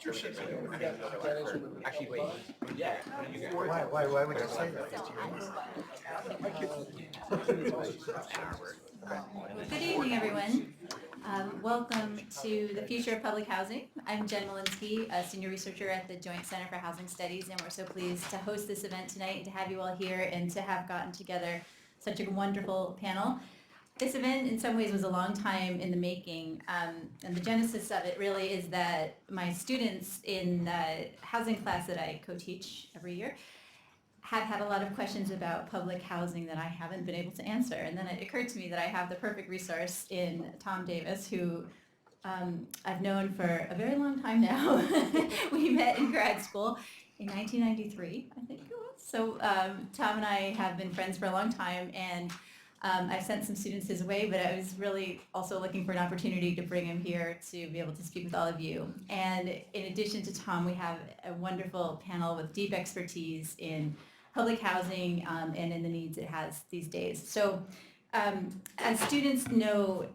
Actually, wait. Yeah. Why would you say that? Good evening, everyone. Welcome to the Future of Public Housing. I'm Jen Malinsky, a senior researcher at the Joint Center for Housing Studies, and we're so pleased to host this event tonight and to have you all here and to have gotten together such a wonderful panel. This event in some ways was a long time in the making, and the genesis of it really is that my students in the housing class that I co-teach every year have had a lot of questions about public housing that I haven't been able to answer. And then it occurred to me that I have the perfect resource in Tom Davis, who I've known for a very long time now. We met in grad school in 1993, I think it was. So Tom and I have been friends for a long time, and I've sent some students his way, but I was really also looking for an opportunity to bring him here to be able to speak with all of you. And in addition to Tom, we have a wonderful panel with deep expertise in public housing and in the needs it has these days. So as students know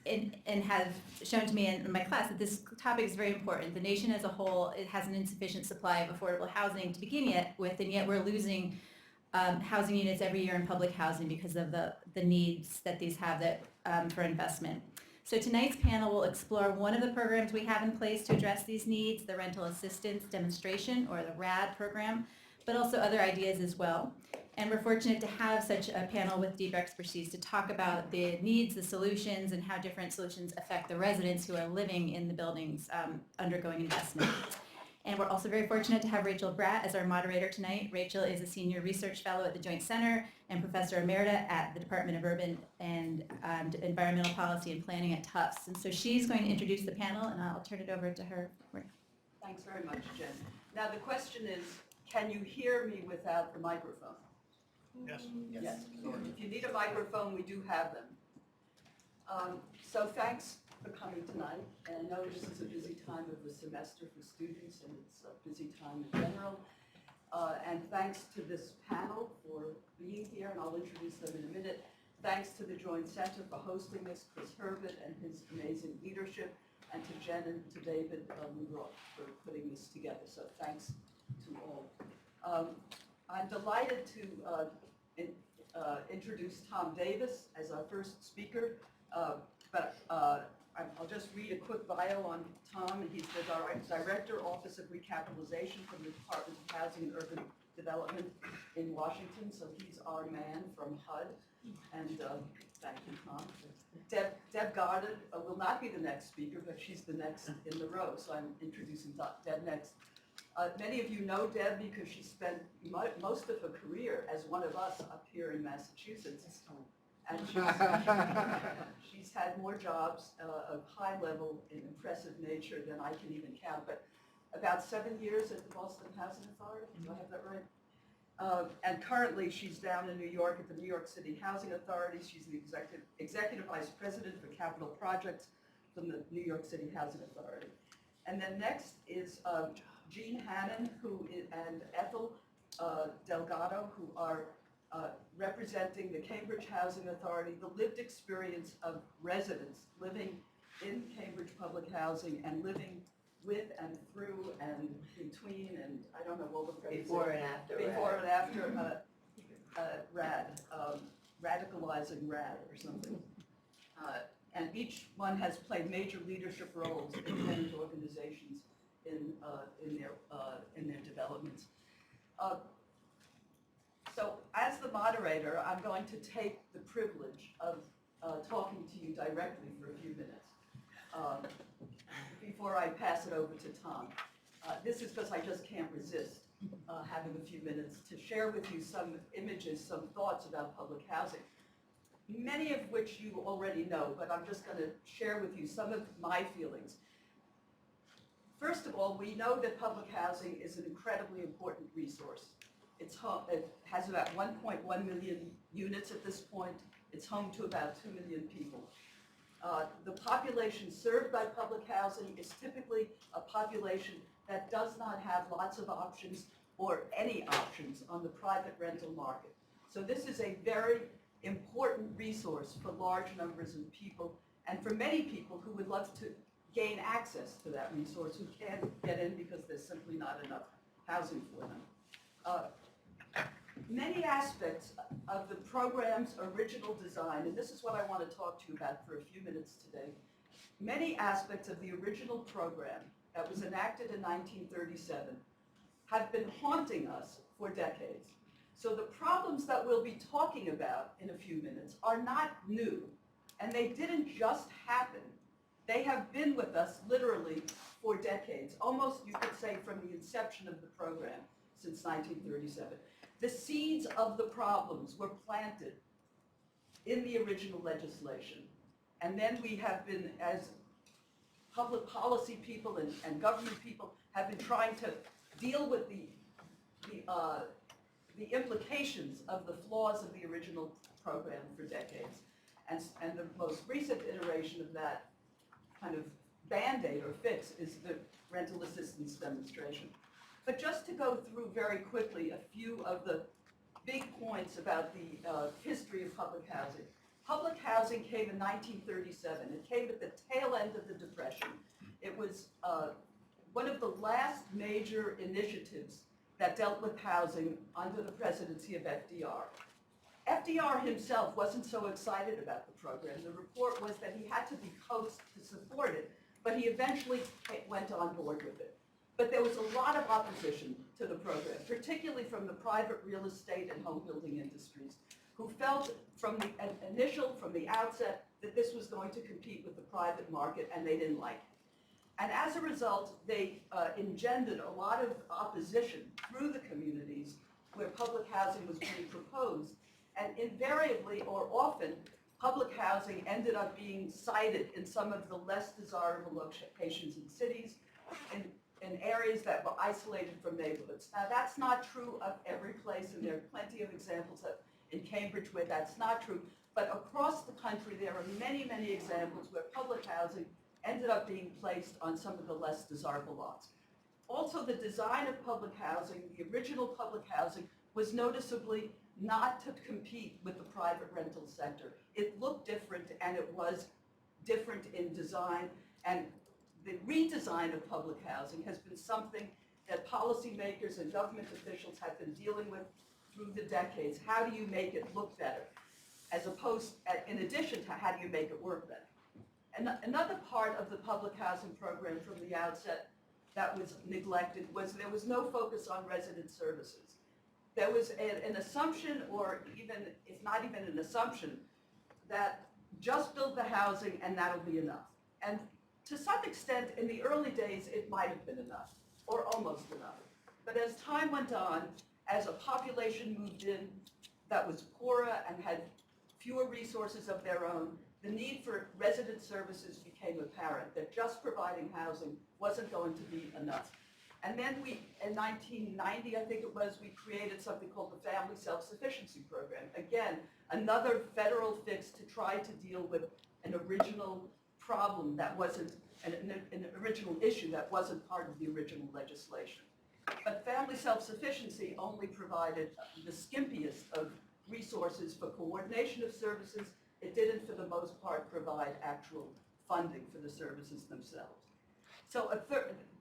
and have shown to me in my class that this topic is very important. The nation as a whole, it has an insufficient supply of affordable housing to begin with, and yet we're losing housing units every year in public housing because of the needs that these have that for investment. So tonight's panel will explore one of the programs we have in place to address these needs, the Rental Assistance Demonstration, or the RAD program, but also other ideas as well. And we're fortunate to have such a panel with deep expertise to talk about the needs, the solutions, and how different solutions affect the residents who are living in the buildings undergoing investment. And we're also very fortunate to have Rachel Bratt as our moderator tonight. Rachel is a senior research fellow at the Joint Center and professor emerita at the Department of Urban and Environmental Policy and Planning at Tufts. And so she's going to introduce the panel, and I'll turn it over to her. Thanks very much, Jen. Now the question is, can you hear me without the microphone? Yes. Yes. If you need a microphone, we do have them. So thanks for coming tonight. And I know this is a busy time of the semester for students, and it's a busy time in general. And thanks to this panel for being here, and I'll introduce them in a minute. Thanks to the Joint Center for hosting this, Chris Herbert and his amazing leadership, and to Jen and to David Woodrow for putting this together. So thanks to all. I'm delighted to introduce Tom Davis as our first speaker, but I'll just read a quick bio on Tom. He's the Director, Office of Recapitalization from the Department of Housing and Urban Development in Washington, so he's our man from HUD, and thank you, Tom. Deb Goddard will not be the next speaker, but she's the next in the row, so I'm introducing Deb next. Many of you know Deb because she spent most of her career as one of us up here in Massachusetts. And she's had more jobs of high level and impressive nature than I can even count, but about 7 years at the Boston Housing Authority, do I have that right? And currently she's down in New York at the New York City Housing Authority. She's the executive vice president for capital projects from the New York City Housing Authority. And then next is Jean Hannon and Ethel Delgado, who are representing the Cambridge Housing Authority, the lived experience of residents living in Cambridge public housing and living with and through and between, and I don't know all the phrases. Before and after RAD, radicalizing RAD or something. And each one has played major leadership roles in tenant organizations in their developments. So as the moderator, I'm going to take the privilege of talking to you directly for a few minutes before I pass it over to Tom. This is because I just can't resist having a few minutes to share with you some images, some thoughts about public housing, many of which you already know, but I'm just going to share with you some of my feelings. First of all, we know that public housing is an incredibly important resource. It has about 1.1 million units at this point. It's home to about 2 million people. The population served by public housing is typically a population that does not have lots of options or any options on the private rental market. So this is a very important resource for large numbers of people and for many people who would love to gain access to that resource who can't get in because there's simply not enough housing for them. Many aspects of the program's original design, and this is what I want to talk to you about for a few minutes today, many aspects of the original program that was enacted in 1937 have been haunting us for decades. So the problems that we'll be talking about in a few minutes are not new, and they didn't just happen. They have been with us literally for decades, almost you could say from the inception of the program since 1937. The seeds of the problems were planted in the original legislation, and then we have been, as public policy people and government people, have been trying to deal with the implications of the flaws of the original program for decades. And the most recent iteration of that kind of Band-Aid or fix is the rental assistance demonstration. But just to go through very quickly a few of the big points about the history of public housing. Public housing came in 1937. It came at the tail end of the Depression. It was one of the last major initiatives that dealt with housing under the presidency of FDR. FDR himself wasn't so excited about the program. The report was that he had to be coaxed to support it, but he eventually went on board with it. But there was a lot of opposition to the program, particularly from the private real estate and home building industries, who felt from the outset that this was going to compete with the private market, and they didn't like it. And as a result, they engendered a lot of opposition through the communities where public housing was being proposed. And invariably, or often, public housing ended up being sited in some of the less desirable locations in cities, in areas that were isolated from neighborhoods. Now, that's not true of every place, and there are plenty of examples in Cambridge where that's not true. But across the country, there are many, many examples where public housing ended up being placed on some of the less desirable lots. Also, the design of public housing, the original public housing, was noticeably not to compete with the private rental sector. It looked different, and it was different in design, and the redesign of public housing has been something that policymakers and government officials have been dealing with through the decades. How do you make it look better? As opposed, in addition to how do you make it work better? And another part of the public housing program from the outset that was neglected was there was no focus on resident services. There was an assumption, or even, if not even an assumption, that just build the housing and that'll be enough. And to some extent, in the early days, it might have been enough, or almost enough. But as time went on, as a population moved in that was poorer and had fewer resources of their own, the need for resident services became apparent, that just providing housing wasn't going to be enough. And then we, in 1990, I think it was, we created something called the Family Self-Sufficiency Program. Again, another federal fix to try to deal with an original problem that wasn't, an original issue that wasn't part of the original legislation. But family self-sufficiency only provided the skimpiest of resources for coordination of services. It didn't, for the most part, provide actual funding for the services themselves. So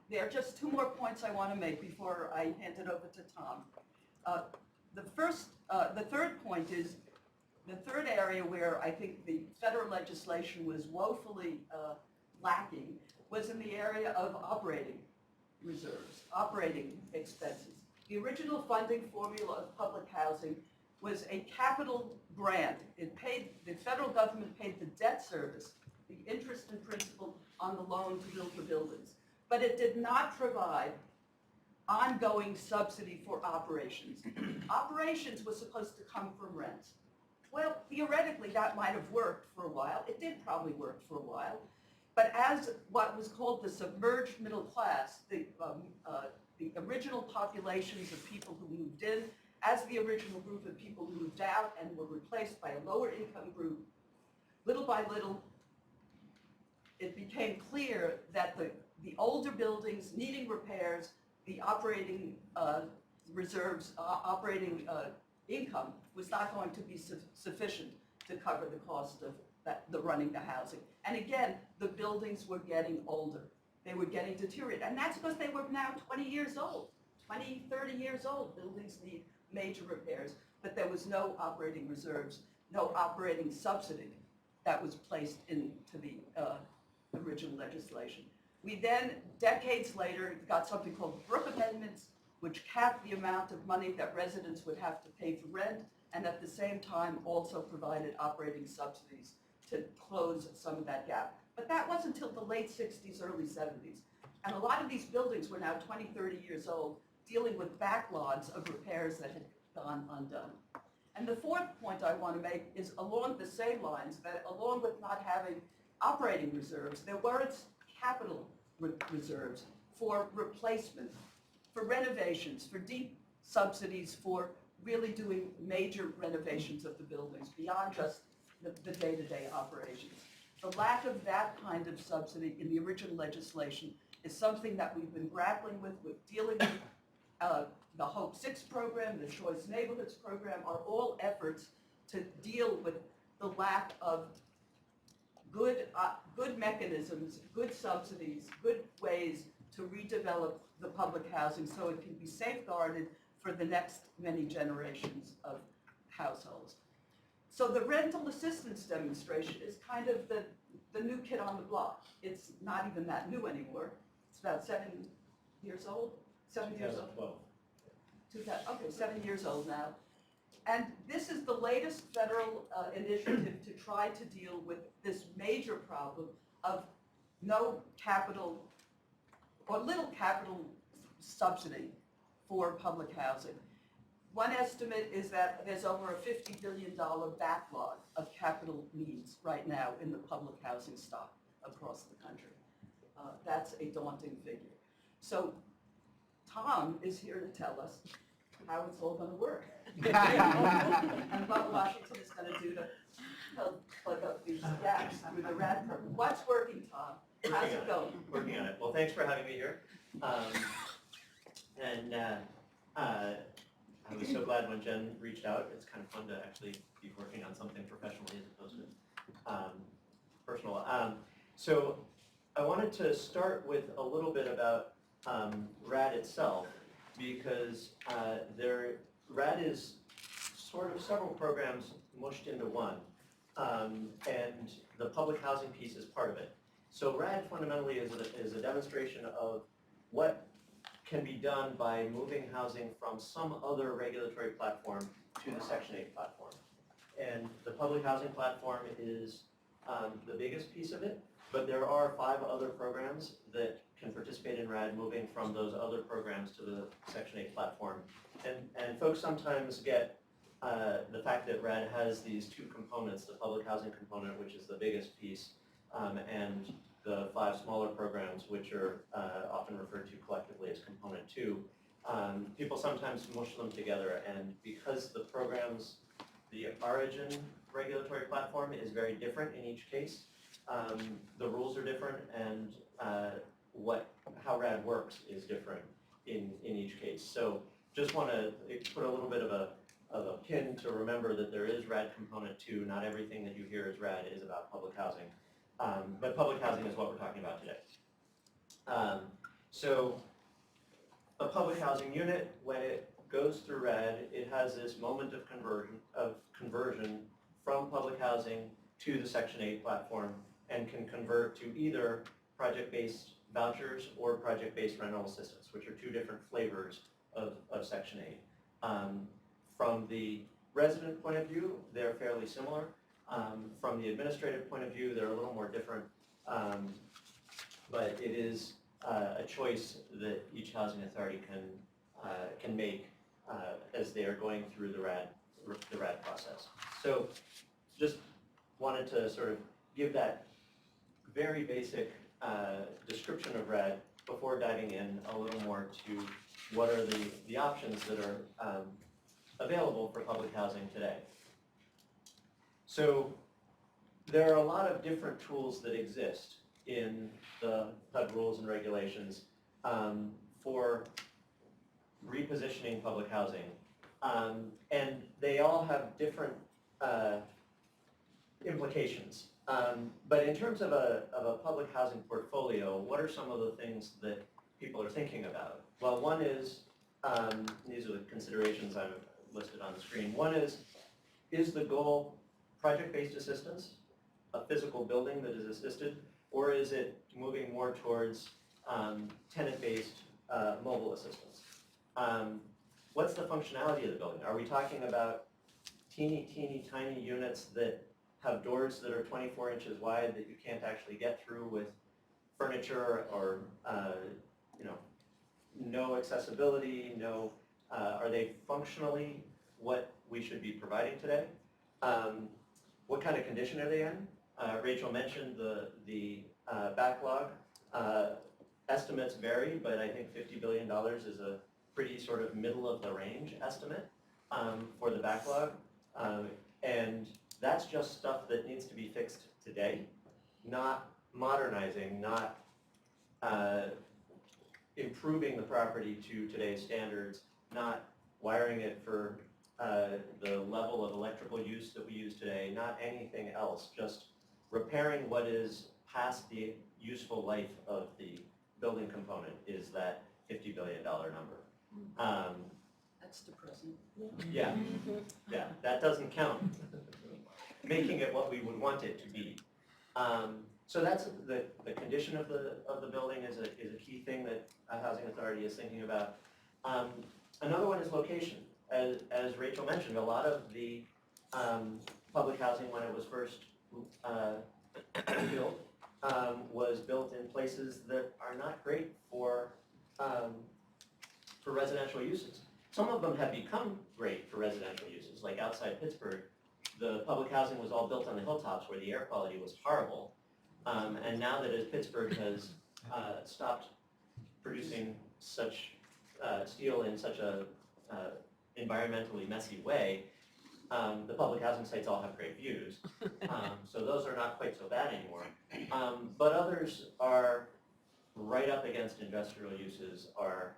there are just two more points I want to make before I hand it over to Tom. The third point is, the third area where I think the federal legislation was woefully lacking was in the area of operating reserves, operating expenses. The original funding formula of public housing was a capital grant. The federal government paid the debt service, the interest and principal on the loan to build the buildings. But it did not provide ongoing subsidy for operations. Operations was supposed to come from rents. Well, theoretically, that might have worked for a while. It did probably work for a while. But as what was called the submerged middle class, the original populations of people who moved in, as the original group of people who moved out and were replaced by a lower income group, little by little, it became clear that the older buildings needing repairs, the operating reserves, operating income was not going to be sufficient to cover the cost the running the housing. And again, the buildings were getting older. They were getting deteriorated. And that's because they were now 20 years old, 20, 30 years old. Buildings need major repairs, but there was no operating reserves, no operating subsidy that was placed into the original legislation. We then, decades later, got something called Brooke Amendments, which capped the amount of money that residents would have to pay for rent, and at the same time also provided operating subsidies to close some of that gap. But that wasn't until the late 60s, early 70s. And a lot of these buildings were now 20, 30 years old, dealing with backlogs of repairs that had gone undone. And the fourth point I want to make is along the same lines, that along with not having operating reserves, there weren't capital reserves for replacement, for renovations, for deep subsidies, for really doing major renovations of the buildings beyond just the day-to-day operations. The lack of that kind of subsidy in the original legislation is something that we've been grappling with dealing with the Hope 6 program, the Choice Neighborhoods program, are all efforts to deal with the lack of good mechanisms, good subsidies, good ways to redevelop the public housing so it can be safeguarded for the next many generations of households. So the rental assistance demonstration is kind of the new kid on the block. It's not even that new anymore. It's about 7 years old. 7 years old. 2012. Okay, 7 years old now. And this is the latest federal initiative to try to deal with this major problem of no capital or little capital subsidy for public housing. One estimate is that there's over a $50 billion backlog of capital needs right now in the public housing stock across the country. That's a daunting figure. So Tom is here to tell us how it's all going to work and what Washington is going to do to help plug up these gaps through the RAD program. What's working, Tom? How's it going? Working on it. Well, thanks for having me here. I was so glad when Jen reached out. It's kind of fun to actually be working on something professionally as opposed to personal. So I wanted to start with a little bit about RAD itself, because RAD is sort of several programs mushed into one, and the public housing piece is part of it. So RAD fundamentally is a demonstration of what can be done by moving housing from some other regulatory platform to the Section 8 platform. And the public housing platform is the biggest piece of it, but there are 5 other programs that can participate in RAD moving from those other programs to the Section 8 platform. And folks sometimes get the fact that RAD has these 2 components, the public housing component, which is the biggest piece, and the 5 smaller programs, which are often referred to collectively as component 2. People sometimes mush them together, and because the programs, the origin regulatory platform is very different in each case, the rules are different, and how RAD works is different in each case. So just want to put a little bit of a pin to remember that there is RAD component 2. Not everything that you hear as RAD is about public housing. But public housing is what we're talking about today. So a public housing unit, when it goes through RAD, it has this moment of conversion from public housing to the Section 8 platform, and can convert to either project-based vouchers or project-based rental assistance, which are 2 different flavors of Section 8. From the resident point of view, they're fairly similar. From the administrative point of view, they're a little more different, but it is a choice that each housing authority can make as they are going through the RAD process. So just wanted to sort of give that very basic description of RAD before diving in a little more to what are the options that are available for public housing today. So there are a lot of different tools that exist in the HUD rules and regulations for repositioning public housing. And they all have different implications But in terms of a public housing portfolio, what are some of the things that people are thinking about? Well, one is, these are the considerations I've listed on the screen. One is the goal project-based assistance, a physical building that is assisted, or is it moving more towards tenant-based mobile assistance? What's the functionality of the building? Are we talking about teeny tiny units that have doors that are 24 inches wide that you can't actually get through with furniture, or no accessibility, are they functionally what we should be providing today? What kind of condition are they in? Rachel mentioned the backlog. Estimates vary, but I think $50 billion is a pretty sort of middle of the range estimate for the backlog. And that's just stuff that needs to be fixed today, not modernizing, not improving the property to today's standards, not wiring it for the level of electrical use that we use today, not anything else, just repairing what is past the useful life of the building component is that $50 billion number. That's depressing. Yeah, that doesn't count. Making it what we would want it to be. So that's the condition of the building is a key thing that a housing authority is thinking about. Another one is location. As Rachel mentioned, a lot of the public housing when it was first built was built in places that are not great for residential uses. Some of them have become great for residential uses, like outside Pittsburgh. The public housing was all built on the hilltops where the air quality was horrible. And now that as Pittsburgh has stopped producing such steel in such a environmentally messy way, the public housing sites all have great views. So those are not quite so bad anymore. But others are right up against industrial uses, are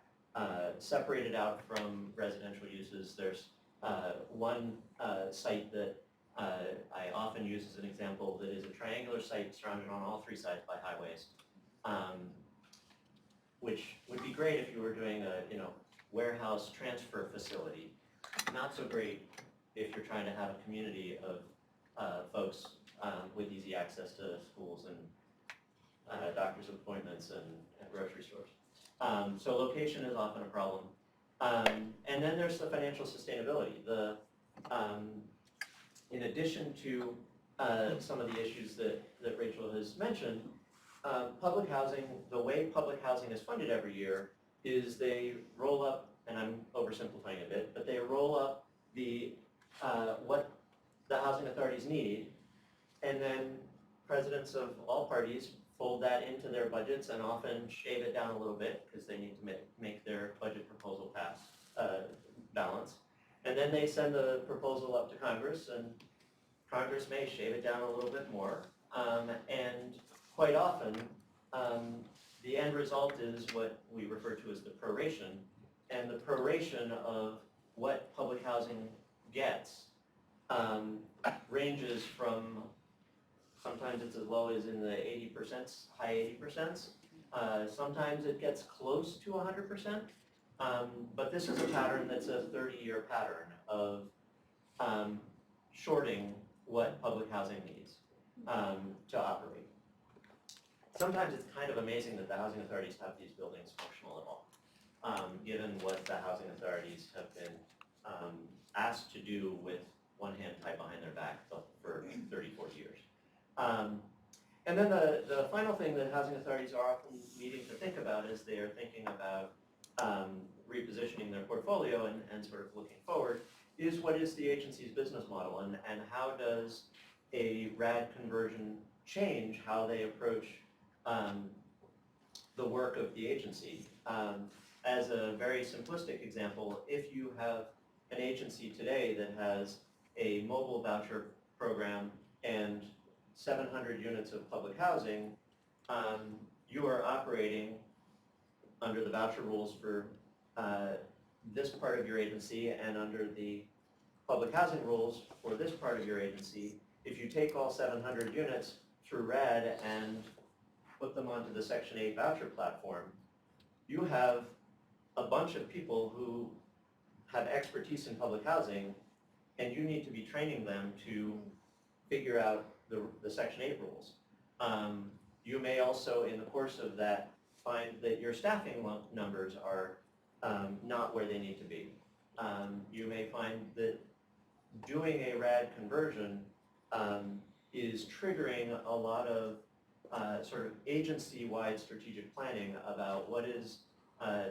separated out from residential uses. There's one site that I often use as an example that is a triangular site surrounded on all three sides by highways, which would be great if you were doing a warehouse transfer facility. Not so great if you're trying to have a community of folks with easy access to schools and doctor's appointments and grocery stores. So location is often a problem. And then there's the financial sustainability. In addition to some of the issues that Rachel has mentioned, public housing, the way public housing is funded every year is they roll up, and I'm oversimplifying a bit, but they roll up what the housing authorities need, and then presidents of all parties fold that into their budgets and often shave it down a little bit because they need to make their budget proposal pass balance. And then they send the proposal up to Congress, and Congress may shave it down a little bit more. And quite often, the end result is what we refer to as the proration. And the proration of what public housing gets ranges from, sometimes it's as low as in the 80%, high 80%. Sometimes it gets close to 100%. But this is a pattern that's a 30-year pattern of shorting what public housing needs to operate. Sometimes it's kind of amazing that the housing authorities have these buildings functional at all, given what the housing authorities have been asked to do with one hand tied behind their back for 30, 40 years. And then the final thing that housing authorities are often needing to think about as they are thinking about repositioning their portfolio and sort of looking forward is what is the agency's business model, and how does a RAD conversion change how they approach the work of the agency. As a very simplistic example, if you have an agency today that has a mobile voucher program and 700 units of public housing, you are operating under the voucher rules for this part of your agency and under the public housing rules for this part of your agency. If you take all 700 units through RAD and put them onto the Section 8 voucher platform, you have a bunch of people who have expertise in public housing, and you need to be training them to figure out the Section 8 rules. You may also, in the course of that, find that your staffing numbers are not where they need to be. You may find that doing a RAD conversion is triggering a lot of sort of agency-wide strategic planning about what is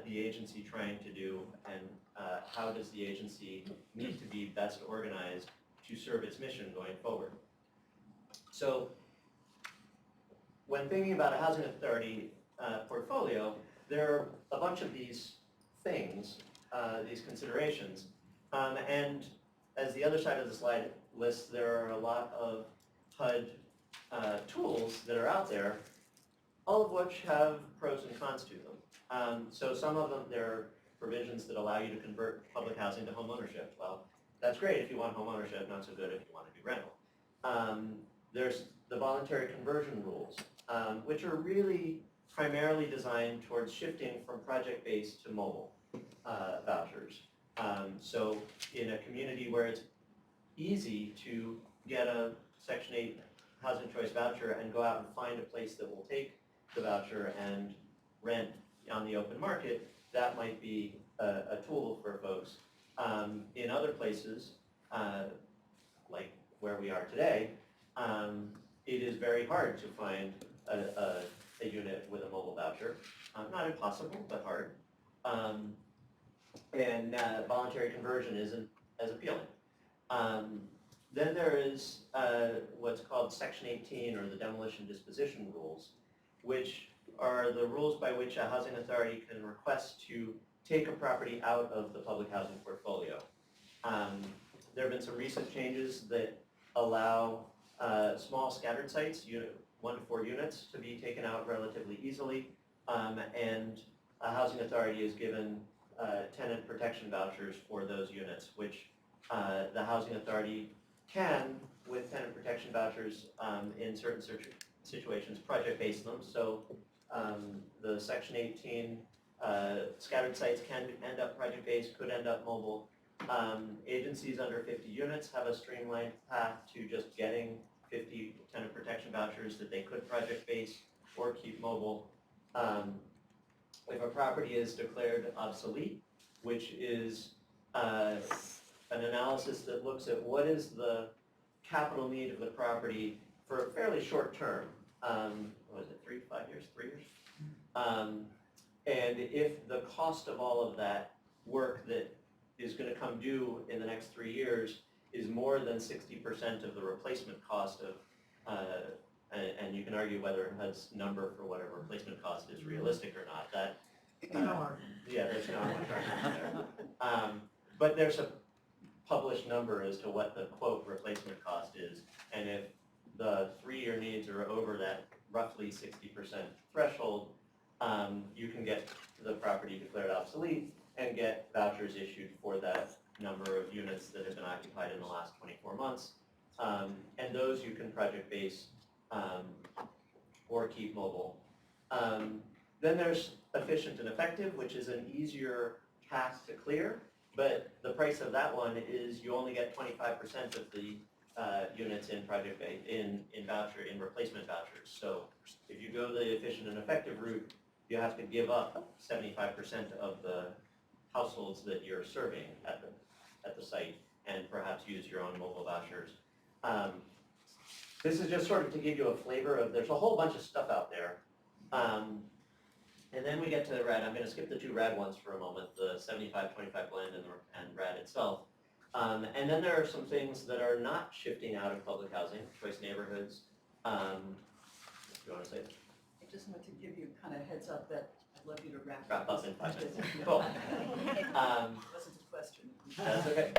the agency trying to do and how does the agency need to be best organized to serve its mission going forward. So when thinking about a housing authority portfolio, there are a bunch of these things, these considerations, and as the other side of the slide lists, there are a lot of HUD tools that are out there, all of which have pros and cons to them. So some of them, there are provisions that allow you to convert public housing to home ownership. Well, that's great if you want home ownership, not so good if you want to do rental. There's the voluntary conversion rules, which are really primarily designed towards shifting from project-based to mobile vouchers. So in a community where it's easy to get a Section 8 housing choice voucher and go out and find a place that will take the voucher and rent on the open market, that might be a tool for folks. In other places, like where we are today, it is very hard to find a unit with a mobile voucher. Not impossible, but hard. And voluntary conversion isn't as appealing. Then there is what's called Section 18, or the demolition disposition rules, which are the rules by which a housing authority can request to take a property out of the public housing portfolio. There have been some recent changes that allow small scattered sites, 1 to 4 units, to be taken out relatively easily, and a housing authority is given tenant protection vouchers for those units, which the housing authority can, with tenant protection vouchers, in certain situations, project-base them. So the Section 18 scattered sites can end up project-based, could end up mobile. Agencies under 50 units have a streamlined path to just getting 50 tenant protection vouchers that they could project-base or keep mobile. If a property is declared obsolete, which is an analysis that looks at what is the capital need of the property for a fairly short term, what is it, 3 to 5 years, 3 years? And if the cost of all of that work that is going to come due in the next 3 years is more than 60% of the replacement cost of, and you can argue whether HUD's number for whatever replacement cost is realistic or not. That yeah, there's no argument there. But there's a published number as to what the quote replacement cost is, and if the 3-year needs are over that roughly 60% threshold, you can get the property declared obsolete and get vouchers issued for that number of units that have been occupied in the last 24 months. And those you can project base or keep mobile. Then there's efficient and effective, which is an easier task to clear, but the price of that one is you only get 25% of the units in project base, in replacement vouchers. So if you go the efficient and effective route, you have to give up 75% of the households that you're serving at the site, and perhaps use your own mobile vouchers. This is just sort of to give you a flavor of, there's a whole bunch of stuff out there. And then we get to the RAD. I'm going to skip the 2 RAD ones for a moment, the 75-25 blend and RAD itself. And then there are some things that are not shifting out of public housing, choice neighborhoods. Do you want to say that? I just want to give you kind of heads up that I'd love you to wrap up in 5 minutes. Cool. Wasn't a question. That's okay.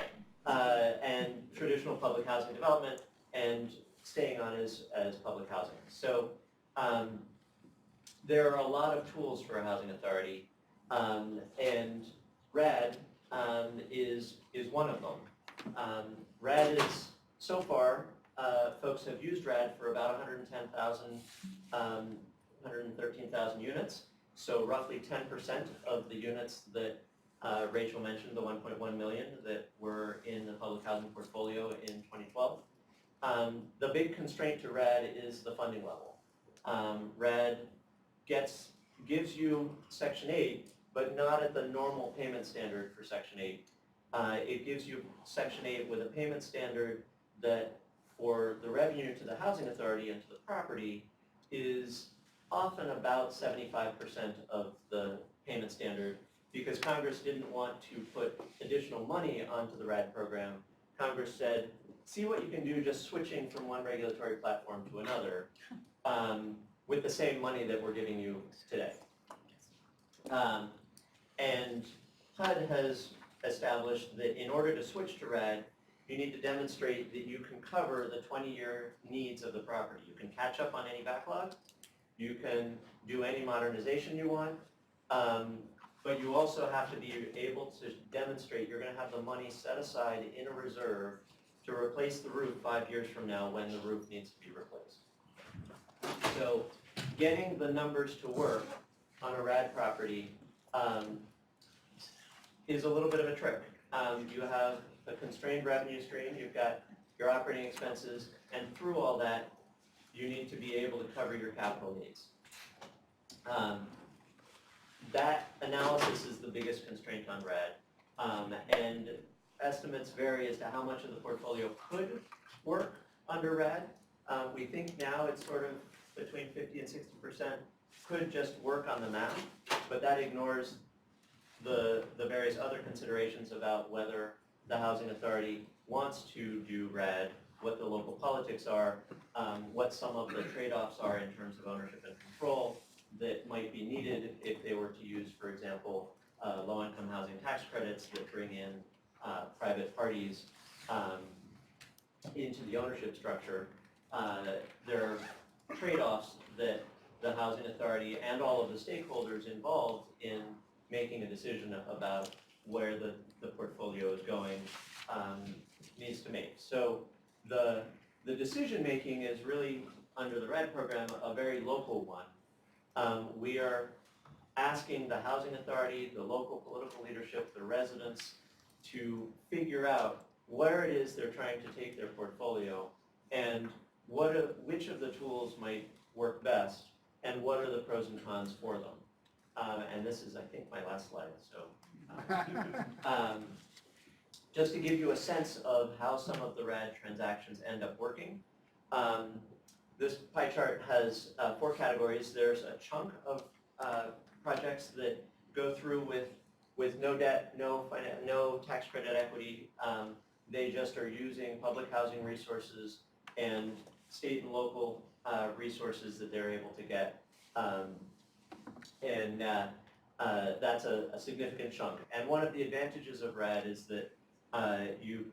And traditional public housing development and staying on as public housing. So there are a lot of tools for a housing authority, and RAD is one of them. RAD is, so far, folks have used RAD for about 110,000, 113,000 units. So roughly 10% of the units that Rachel mentioned, the 1.1 million that were in the public housing portfolio in 2012. The big constraint to RAD is the funding level. RAD gives you Section 8, but not at the normal payment standard for Section 8. It gives you Section 8 with a payment standard that for the revenue to the housing authority and to the property is often about 75% of the payment standard, because Congress didn't want to put additional money onto the RAD program. Congress said, see what you can do just switching from one regulatory platform to another with the same money that we're giving you today. And HUD has established that in order to switch to RAD, you need to demonstrate that you can cover the 20-year needs of the property. You can catch up on any backlog. You can do any modernization you want. But you also have to be able to demonstrate you're going to have the money set aside in a reserve to replace the roof 5 years from now when the roof needs to be replaced. So getting the numbers to work on a RAD property is a little bit of a trick. You have a constrained revenue stream, you've got your operating expenses, and through all that, you need to be able to cover your capital needs. That analysis is the biggest constraint on RAD, and estimates vary as to how much of the portfolio could work under RAD. We think now it's sort of between 50 and 60% could just work on the map, but that ignores the various other considerations about whether the housing authority wants to do RAD, what the local politics are, what some of the trade-offs are in terms of ownership and control that might be needed if they were to use, for example, low-income housing tax credits that bring in private parties into the ownership structure. There are trade-offs that the housing authority and all of the stakeholders involved in making a decision about where the portfolio is going needs to make. So the decision-making is really, under the RAD program, a very local one. We are asking the housing authority, the local political leadership, the residents to figure out where it is they're trying to take their portfolio and which of the tools might work best and what are the pros and cons for them. And this is, I think, my last slide. So just to give you a sense of how some of the RAD transactions end up working, this pie chart has 4 categories. There's a chunk of projects that go through with no debt, no tax credit equity. They just are using public housing resources and state and local resources that they're able to get. And that's a significant chunk. And one of the advantages of RAD is that you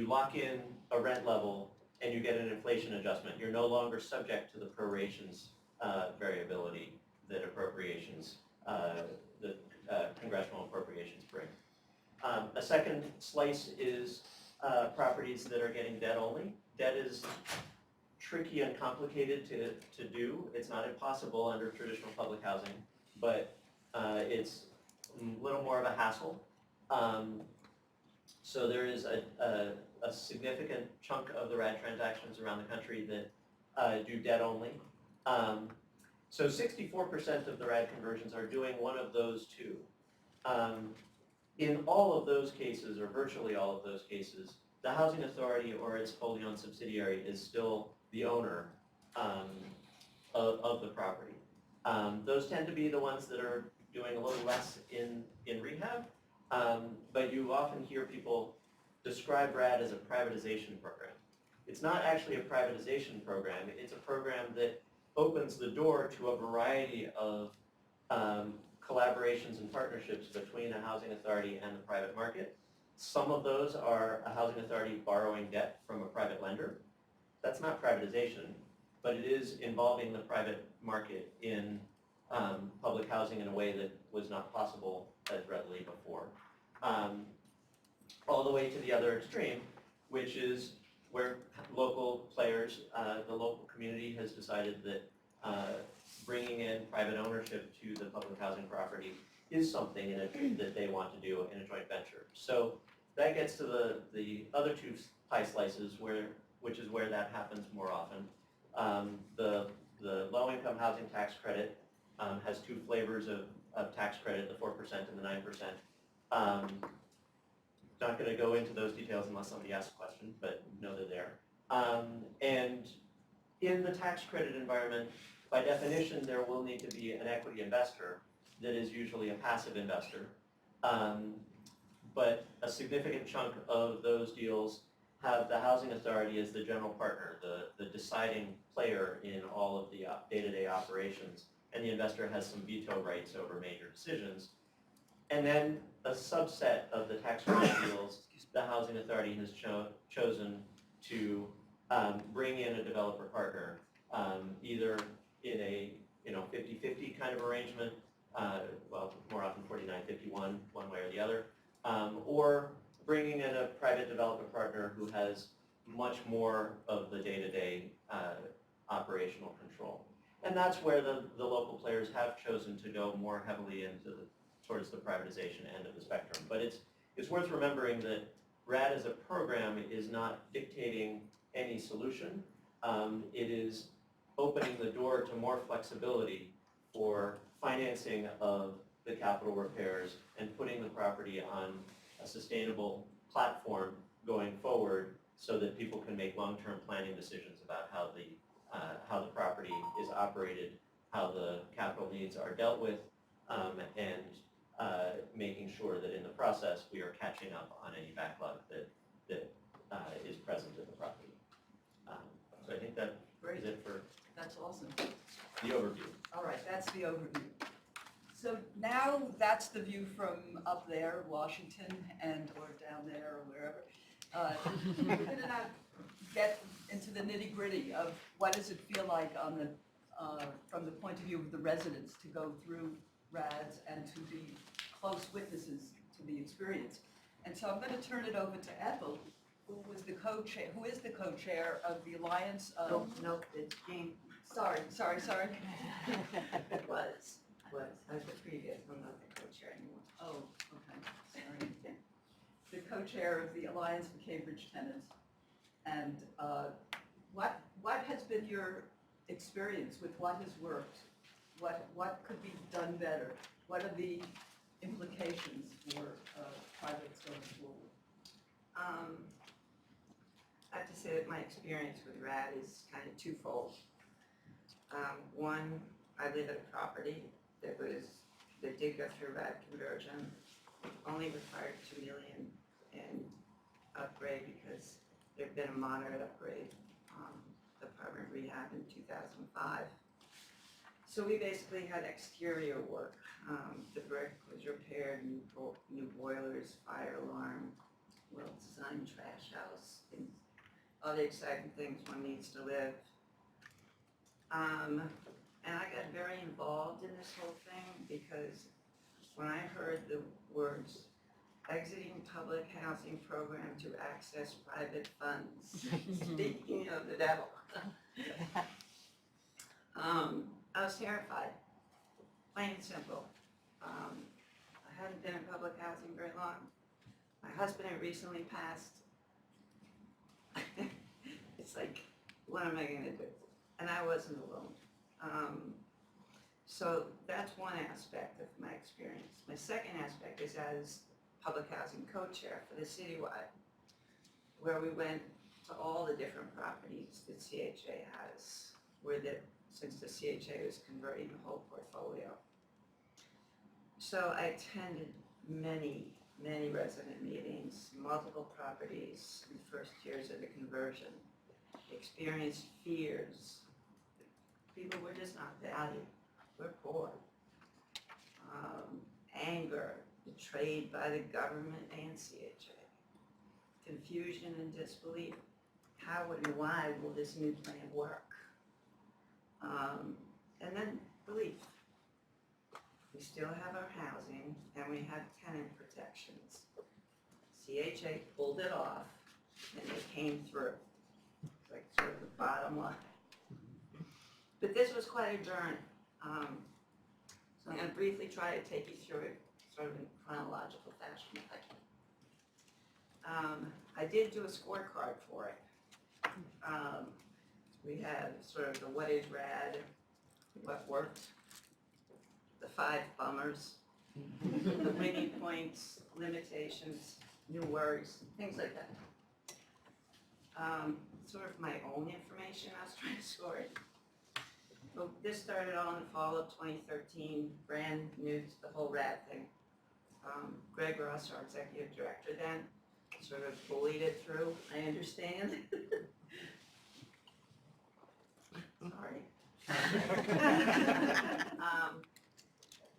lock in a rent level and you get an inflation adjustment. You're no longer subject to the prorations variability that appropriations, the congressional appropriations bring. A second slice is properties that are getting debt only. Debt is tricky and complicated to do. It's not impossible under traditional public housing, but it's a little more of a hassle. So there is a significant chunk of the RAD transactions around the country that do debt only. So 64% of the RAD conversions are doing one of those two. In all of those cases, or virtually all of those cases, the housing authority or its wholly owned subsidiary is still the owner of the property. Those tend to be the ones that are doing a little less in rehab, but you often hear people describe RAD as a privatization program. It's not actually a privatization program. It's a program that opens the door to a variety of collaborations and partnerships between a housing authority and the private market. Some of those are a housing authority borrowing debt from a private lender. That's not privatization, but it is involving the private market in public housing in a way that was not possible as readily before. All the way to the other extreme, which is where local players, the local community has decided that bringing in private ownership to the public housing property is something that they want to do in a joint venture. So that gets to the other two pie slices, which is where that happens more often. The low-income housing tax credit has two flavors of tax credit, the 4% and the 9%. Not going to go into those details unless somebody asks a question, but know they're there. And in the tax credit environment, by definition, there will need to be an equity investor that is usually a passive investor. But a significant chunk of those deals have the housing authority as the general partner, the deciding player in all of the day-to-day operations, and the investor has some veto rights over major decisions. And then a subset of the tax credit deals, the housing authority has chosen to bring in a developer partner, either in a 50-50 kind of arrangement, well, more often 49-51, one way or the other, or bringing in a private developer partner who has much more of the day-to-day operational control. And that's where the local players have chosen to go more heavily towards the privatization end of the spectrum. But it's worth remembering that RAD as a program is not dictating any solution. It is opening the door to more flexibility for financing of the capital repairs and putting the property on a sustainable platform going forward so that people can make long-term planning decisions about how the property is operated, how the capital needs are dealt with, and making sure that in the process we are catching up on any backlog that is present in the property. So I think that is it for That's awesome. the overview. All right, that's the overview. So now that's the view from up there, Washington, or down there, or wherever. We're going to now get into the nitty-gritty of what does it feel like from the point of view of the residents to go through RADs and to be close witnesses to the experience. And so I'm going to turn it over to Ethel, who is the co-chair of the Alliance of... No, it's Jane. Sorry. It was. I was the previous, I'm not the co-chair anymore. Oh, okay, sorry. The co-chair of the Alliance for Cambridge Tenants. And what has been your experience with what has worked? What could be done better? What are the implications for projects going forward? I have to say that my experience with RAD is kind of twofold. One, I live at a property that did go through RAD conversion, only required $2 million in upgrade because there'd been a moderate upgrade apartment rehab in 2005. So we basically had exterior work. The brick was repaired, new boilers, fire alarm, well-designed trash house, and all the exciting things one needs to live. And I got very involved in this whole thing because when I heard the words exiting public housing program to access private funds, speaking of the devil, I was terrified, plain and simple. I hadn't been in public housing very long. My husband had recently passed. It's like, what am I going to do? And I wasn't alone. So that's one aspect of my experience. My second aspect is as public housing co-chair for the citywide, where we went to all the different properties that CHA has, since the CHA was converting the whole portfolio. So I attended many resident meetings, multiple properties in the first years of the conversion, experienced fears. People were just not valued. We're poor. Anger, betrayed by the government and CHA. Confusion and disbelief. How and why will this new plan work? And then belief. We still have our housing and we have tenant protections. CHA pulled it off and they came through. like sort of the bottom line. But this was quite a journey. So I'm going to briefly try to take you through it sort of in chronological fashion if I can. I did do a scorecard for it. We had sort of the what is rad, what worked, the 5 bummers, the winning points, limitations, new worries, things like that. Sort of my own information I was trying to score it. Well, this started all in the fall of 2013, brand new to the whole rad thing. Greg Ross, our executive director then, sort of bullied it through, I understand. Sorry.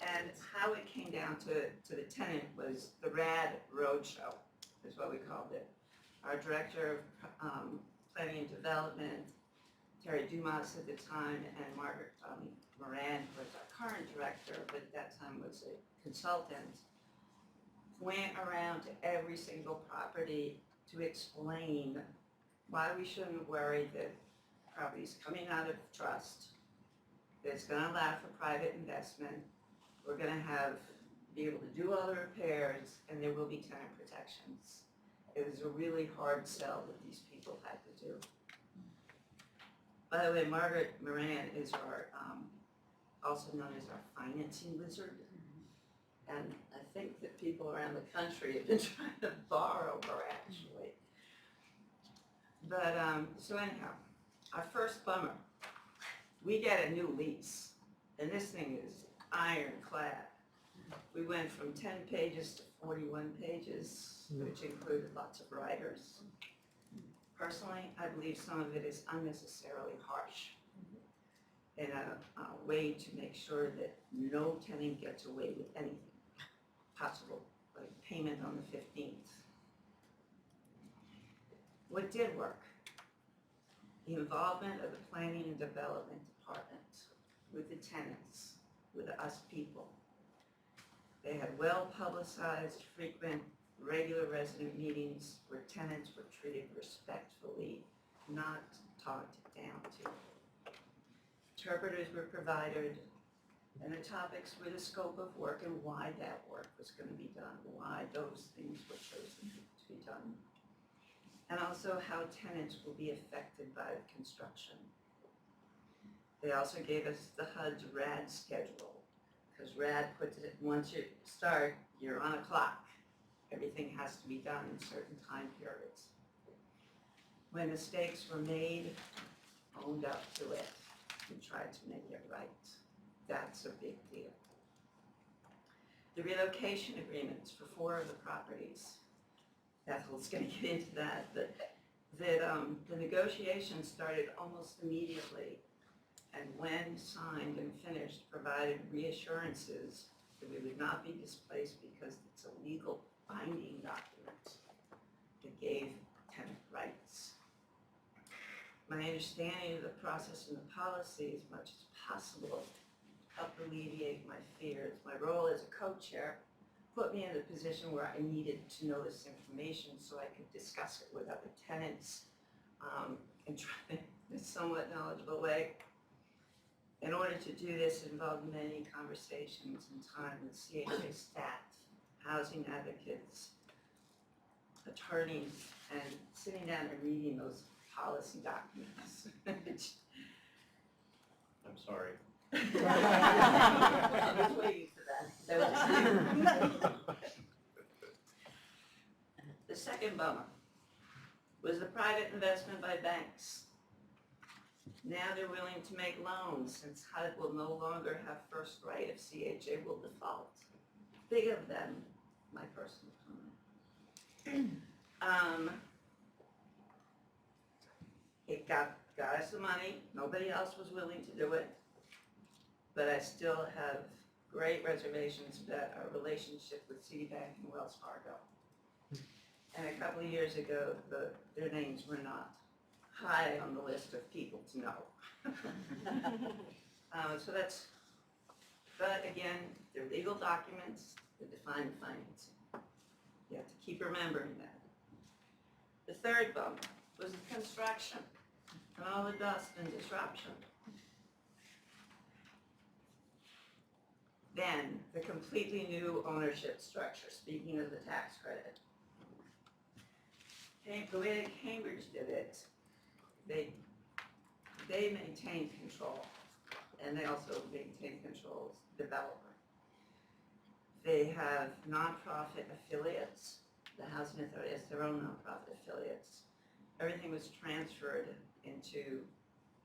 And how it came down to the tenant was the Rad Roadshow, is what we called it. Our director of planning and development, Terry Dumas at the time, and Margaret Moran was our current director, but at that time was a consultant, went around to every single property to explain why we shouldn't worry that property's coming out of trust, that it's going to allow for private investment, we're going to be able to do all the repairs, and there will be tenant protections. It was a really hard sell that these people had to do. By the way, Margaret Moran is our, also known as our financing wizard. And I think that people around the country have been trying to borrow her, actually. But, so anyhow, our first bummer, we get a new lease. And this thing is ironclad. We went from 10 pages to 41 pages, which included lots of writers. Personally, I believe some of it is unnecessarily harsh in a way to make sure that no tenant gets away with anything possible, like payment on the 15th. What did work? The involvement of the planning and development department with the tenants, with us people. They had well-publicized, frequent, regular resident meetings where tenants were treated respectfully, not talked down to. Interpreters were provided, and the topics were the scope of work and why that work was going to be done, why those things were chosen to be done, and also how tenants will be affected by the construction. They also gave us the HUD's RAD schedule, because RAD puts it, once you start, you're on a clock. Everything has to be done in certain time periods. When mistakes were made, owned up to it, and tried to make it right. That's a big deal. The relocation agreements for 4 of the properties, Ethel's going to get into that, but the negotiations started almost immediately, and when signed and finished, provided reassurances that we would not be displaced because it's a legal binding document that gave tenant rights. My understanding of the process and the policy as much as possible helped alleviate my fears. My role as a co-chair put me in a position where I needed to know this information so I could discuss it with other tenants and try in a somewhat knowledgeable way. In order to do this, it involved many conversations and time with CHA staff, housing advocates, attorneys, and sitting down and reading those policy documents. I'm sorry. I was waiting for that. The second bummer was the private investment by banks. Now they're willing to make loans since HUD will no longer have first right if CHA will default. Big of them, my personal comment. It got us the money. Nobody else was willing to do it. But I still have great reservations about our relationship with Citibank and Wells Fargo. And a couple of years ago, their names were not high on the list of people to know. But again, they're legal documents that define financing. You have to keep remembering that. The third bump was the construction. and all the dust and disruption. Then, the completely new ownership structure, speaking of the tax credit. The way that Cambridge did it, they maintained control, and they also maintain control as developer. They have nonprofit affiliates. The Housing Authority has their own nonprofit affiliates. Everything was transferred into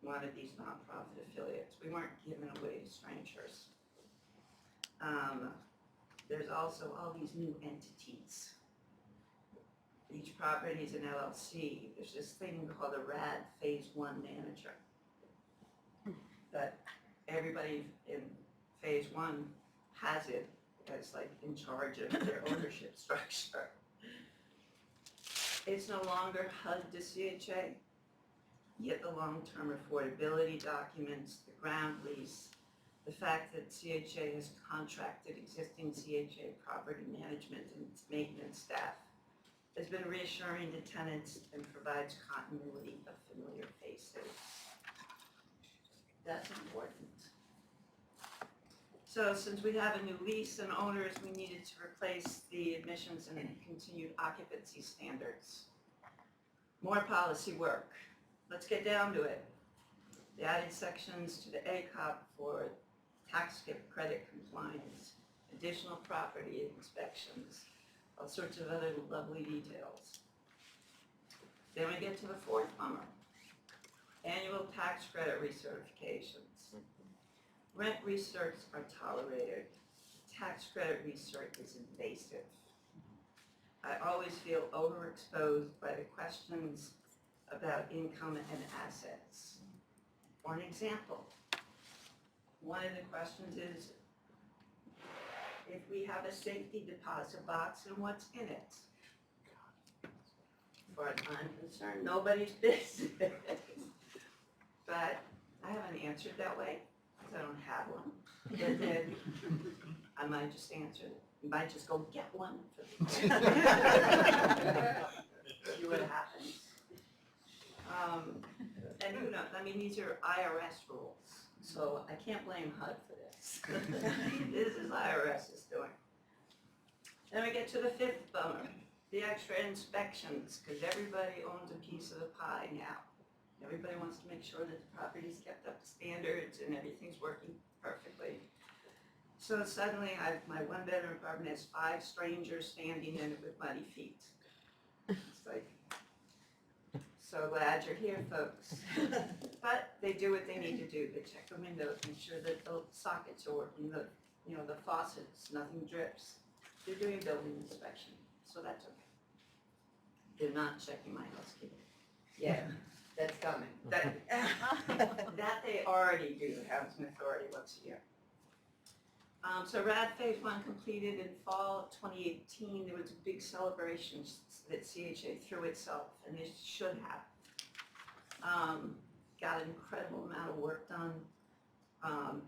one of these nonprofit affiliates. We weren't given away to strangers. There's also all these new entities. Each property is an LLC. There's this thing called a RAD Phase 1 manager. That everybody in Phase 1 has it as like in charge of their ownership structure. It's no longer HUD to CHA, yet the long-term affordability documents, the ground lease, the fact that CHA has contracted existing CHA property management and its maintenance staff has been reassuring to tenants and provides continuity of familiar faces. That's important. So since we have a new lease and owners, we needed to replace the admissions and continued occupancy standards. More policy work. Let's get down to it. They added sections to the ACOP for tax credit compliance, additional property inspections, all sorts of other lovely details. Then we get to the fourth bummer. Annual tax credit recertifications. Rent recerts are tolerated. Tax credit recert is invasive. I always feel overexposed by the questions about income and assets. For an example, one of the questions is, if we have a safety deposit box, and what's in it? For as I'm concerned, nobody's business. But I haven't answered that way, because I don't have one. And then I might just answer it. You might just go get one. See what happens. And who knows, I mean, these are IRS rules, so I can't blame HUD for this. This is IRS's doing. Then we get to the fifth bummer, the extra inspections, because everybody owns a piece of the pie now. Everybody wants to make sure that the property's kept up to standards and everything's working perfectly. So suddenly, my one-bedroom apartment has 5 strangers standing in it with muddy feet. It's like, so glad you're here, folks. But they do what they need to do. They check the windows, make sure that the sockets are working, the faucets, nothing drips. They're doing a building inspection, so that's okay. They're not checking my housekeeping. Yeah, that's coming. That they already do, the Housing Authority once a year. So RAD Phase 1 completed in fall of 2018. There was a big celebration that CHA threw itself, and it should have. Got an incredible amount of work done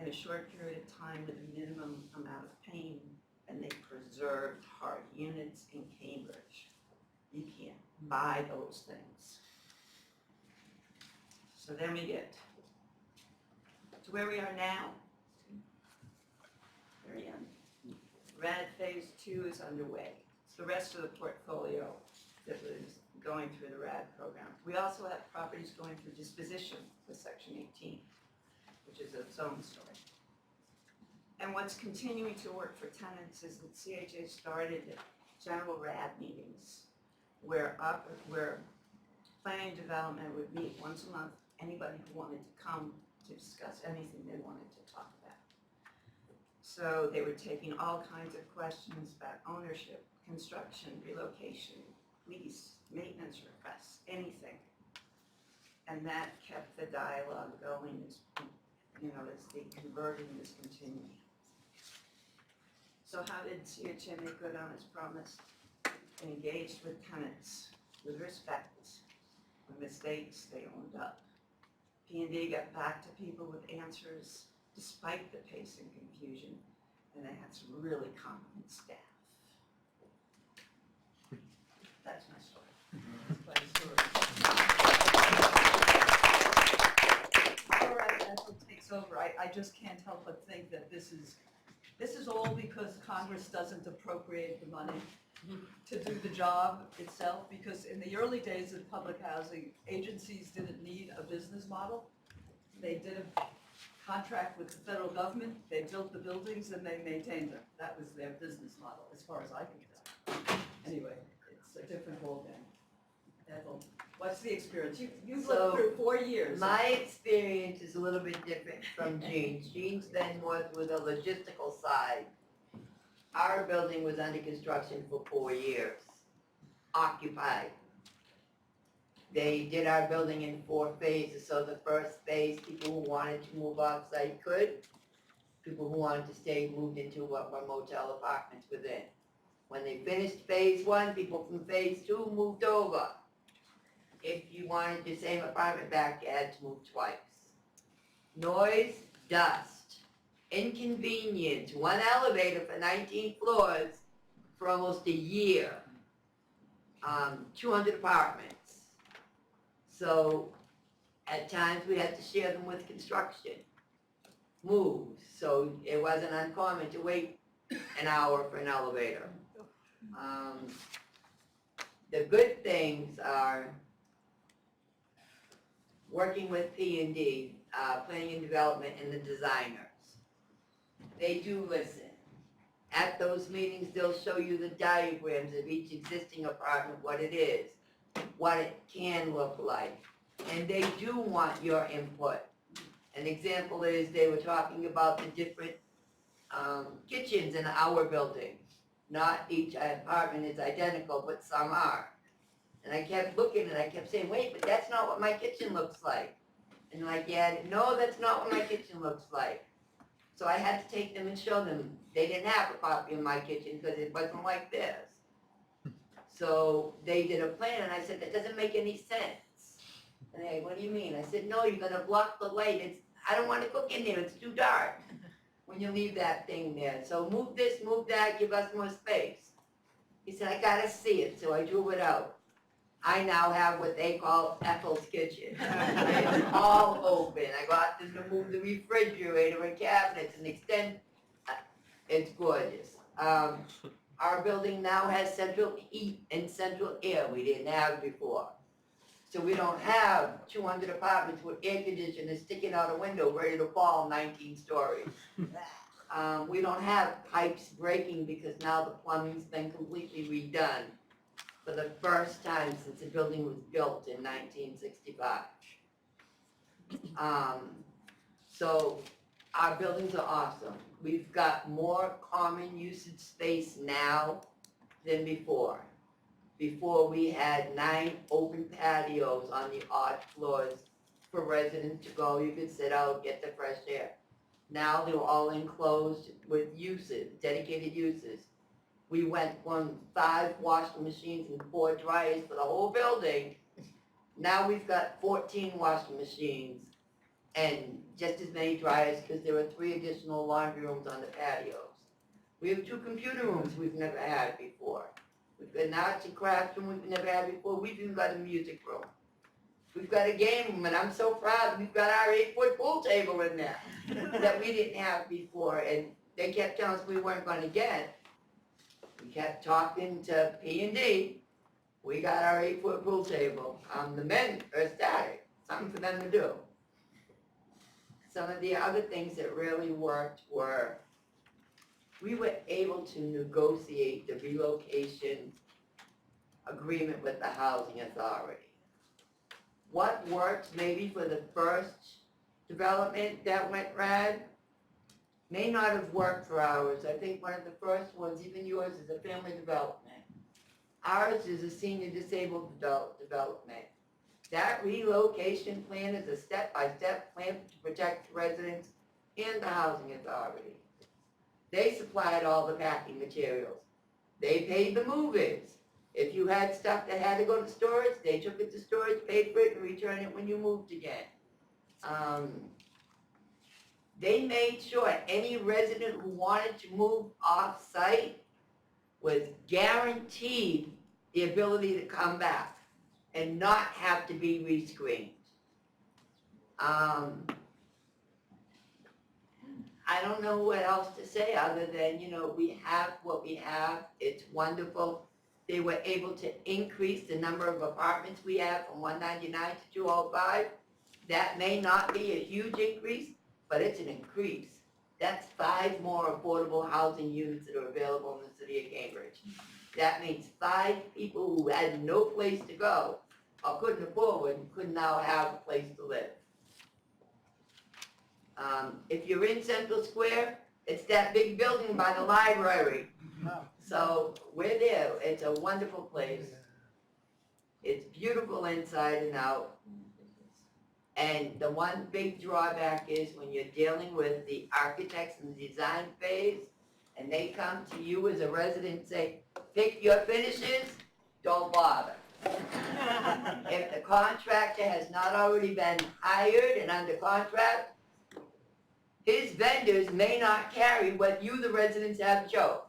in a short period of time with a minimum amount of pain, and they preserved hard units in Cambridge. You can't buy those things. So then we get to where we are now. Very end. RAD Phase 2 is underway. It's the rest of the portfolio that was going through the RAD program. We also have properties going through disposition with Section 18, which is its own story. And what's continuing to work for tenants is that CHA started general RAD meetings where planning and development would meet once a month, anybody who wanted to come to discuss anything they wanted to talk about. So they were taking all kinds of questions about ownership, construction, relocation, lease, maintenance requests, anything. And that kept the dialogue going as the converting was continuing. So how did CHA make good on its promise? Engaged with tenants with respect. When mistakes, they owned up. P&D got back to people with answers despite the pace and confusion, and they had some really competent staff. That's my story. over, I just can't help but think that this is all because Congress doesn't appropriate the money to do the job itself, because in the early days of public housing, agencies didn't need a business model. They did a contract with the federal government, they built the buildings and they maintained them. That was their business model, as far as I can tell. Anyway, it's a different ballgame. Ethel, what's the experience? You've So, lived through 4 years. My experience is a little bit different from Jean's. Jean's then was with the logistical side. Our building was under construction for 4 years, occupied. They did our building in 4 phases, so the first phase, people who wanted to move off-site could. People who wanted to stay moved into what were motel apartments within. When they finished phase 1, people from phase 2 moved over. If you wanted your same apartment back, you had to move twice. Noise, dust, inconvenience, 1 elevator for 19 floors for almost a year. 200 apartments. So at times we had to share them with construction. Moves, so it wasn't uncommon to wait an hour for an elevator. The good things are working with P&D, planning and development, and the designers. They do listen. At those meetings, they'll show you the diagrams of each existing apartment, what it is, what it can look like, and they do want your input. An example is they were talking about the different kitchens in our building. Not each apartment is identical, but some are. And I kept looking and I kept saying, wait, but that's not what my kitchen looks like. And like, yeah, no, that's not what my kitchen looks like. So I had to take them and show them. They didn't have a copy of my kitchen because it wasn't like this. So they did a plan and I said, that doesn't make any sense. And they, what do you mean? I said, no, you're gonna block the light. I don't wanna cook in there, it's too dark when you leave that thing there. So move this, move that, give us more space. He said, I gotta see it, so I drew it out. I now have what they call Ethel's kitchen. It's all open. I got them to move the refrigerator and cabinets and extend. It's gorgeous. Our building now has central heat and central air we didn't have before. So we don't have 200 apartments with air conditioners sticking out a window ready to fall 19 stories. We don't have pipes breaking because now the plumbing's been completely redone for the first time since the building was built in 1965. So our buildings are awesome. We've got more common usage space now than before. Before we had 9 open patios on the odd floors for residents to go. You could sit out, get the fresh air. Now they're all enclosed with uses, dedicated uses. We went from 5 washing machines and 4 dryers for the whole building. Now we've got 14 washing machines and just as many dryers because there are 3 additional laundry rooms on the patios. We have 2 computer rooms we've never had before. We've got an arts and crafts room we've never had before. We've even got a music room. We've got a game room, and I'm so proud we've got our 8-foot pool table in there that we didn't have before, and they kept telling us we weren't going to get. We kept talking to P&D. We got our 8-foot pool table. The men are ecstatic. Something for them to do. Some of the other things that really worked were we were able to negotiate the relocation agreement with the housing authority. What worked maybe for the first development that went red may not have worked for ours. I think one of the first ones, even yours, is a family development. Ours is a senior disabled development. That relocation plan is a step-by-step plan to protect residents and the housing authority. They supplied all the packing materials. They paid the move-ins. If you had stuff that had to go to storage, they took it to storage, paid for it, and returned it when you moved again. They made sure any resident who wanted to move off-site was guaranteed the ability to come back and not have to be rescreened. I don't know what else to say other than, we have what we have. It's wonderful. They were able to increase the number of apartments we have from 199 to 205. That may not be a huge increase, but it's an increase. That's 5 more affordable housing units that are available in the city of Cambridge. That means 5 people who had no place to go or couldn't afford one could now have a place to live. If you're in Central Square, it's that big building by the library. So we're there. It's a wonderful place. It's beautiful inside and out. And the one big drawback is when you're dealing with the architects in the design phase, and they come to you as a resident and say, pick your finishes, don't bother. If the contractor has not already been hired and under contract, his vendors may not carry what you, the residents, have chose.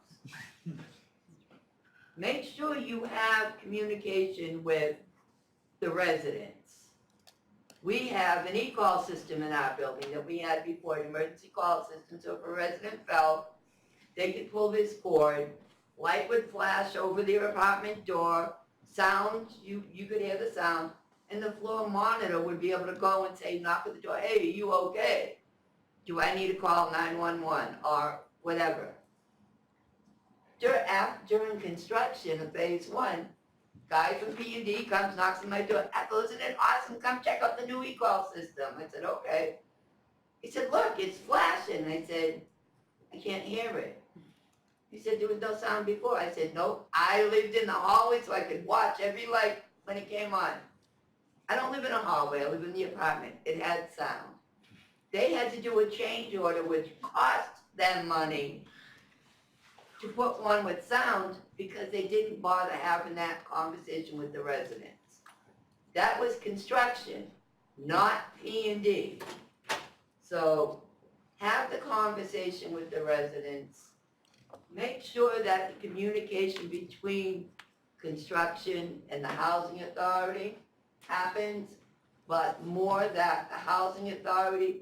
Make sure you have communication with the residents. We have an e-call system in our building that we had before, an emergency call system, so if a resident fell, they could pull this cord, light would flash over their apartment door, sound, you could hear the sound, and the floor monitor would be able to go and say, knock at the door, hey, are you okay? Do I need to call 911 or whatever? During construction of phase 1, guy from P&D comes, knocks on my door, Ethel, isn't it awesome? Come check out the new e-call system. I said, okay. He said, look, it's flashing. I said, I can't hear it. He said, there was no sound before. I said, nope. I lived in the hallway so I could watch every light when it came on. I don't live in a hallway. I live in the apartment. It had sound. They had to do a change order, which cost them money to put one with sound because they didn't bother having that conversation with the residents. That was construction, not P&D. So have the conversation with the residents. Make sure that the communication between construction and the housing authority happens, but more that the housing authority,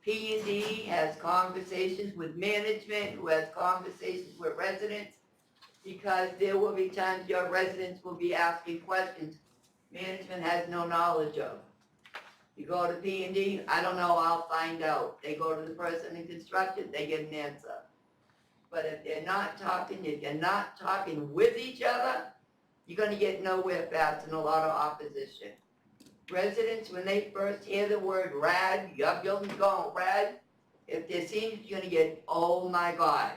P&D has conversations with management, who has conversations with residents, because there will be times your residents will be asking questions management has no knowledge of. You go to P&D, I don't know, I'll find out. They go to the person in construction, they get an answer. But if they're not talking, if you're not talking with each other, you're gonna get nowhere fast and a lot of opposition. Residents, when they first hear the word rad, your building's going rad, if they're seeing it, you're gonna get, oh my God,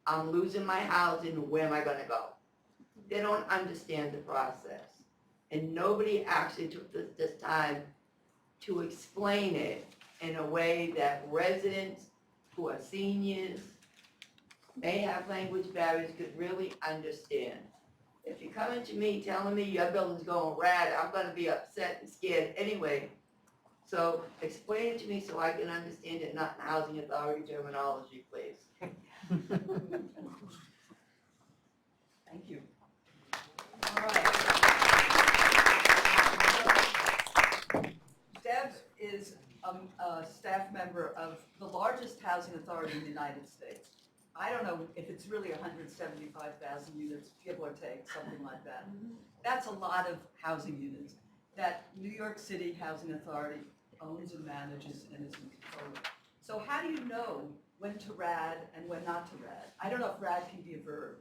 I'm losing my housing, where am I gonna go? They don't understand the process. And nobody actually took this time to explain it in a way that residents who are seniors, may have language barriers, could really understand. If you're coming to me telling me your building's going rad, I'm gonna be upset and scared anyway. So explain it to me so I can understand it, not in housing authority terminology, please. Thank you. All right. Deb is a staff member of the largest housing authority in the United States. I don't know if it's really 175,000 units, give or take, something like that. That's a lot of housing units that New York City Housing Authority owns and manages and is in control of. So how do you know when to rad and when not to rad? I don't know if rad can be a verb.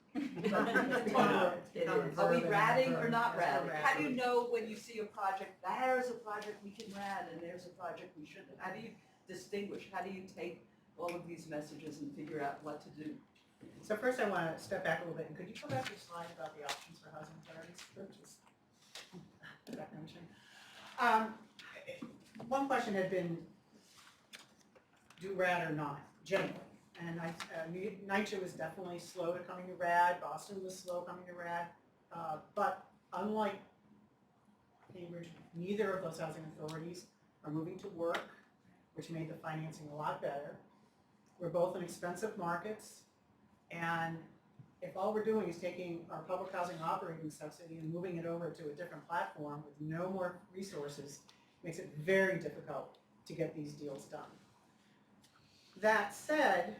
It is. Are we radding or not radding? How do you know when you see a project, there's a project we can rad and there's a project we shouldn't? How do you distinguish? How do you take all of these messages and figure out what to do? So first I want to step back a little bit, and could you go back to your slide about the options for housing authorities? Just background check. One question had been, do rad or not, generally. And NYCHA was definitely slow to coming to rad, Boston was slow coming to rad, but unlike Cambridge, neither of those housing authorities are moving to work, which made the financing a lot better. We're both in expensive markets, and if all we're doing is taking our public housing operating subsidy and moving it over to a different platform with no more resources, makes it very difficult to get these deals done. That said,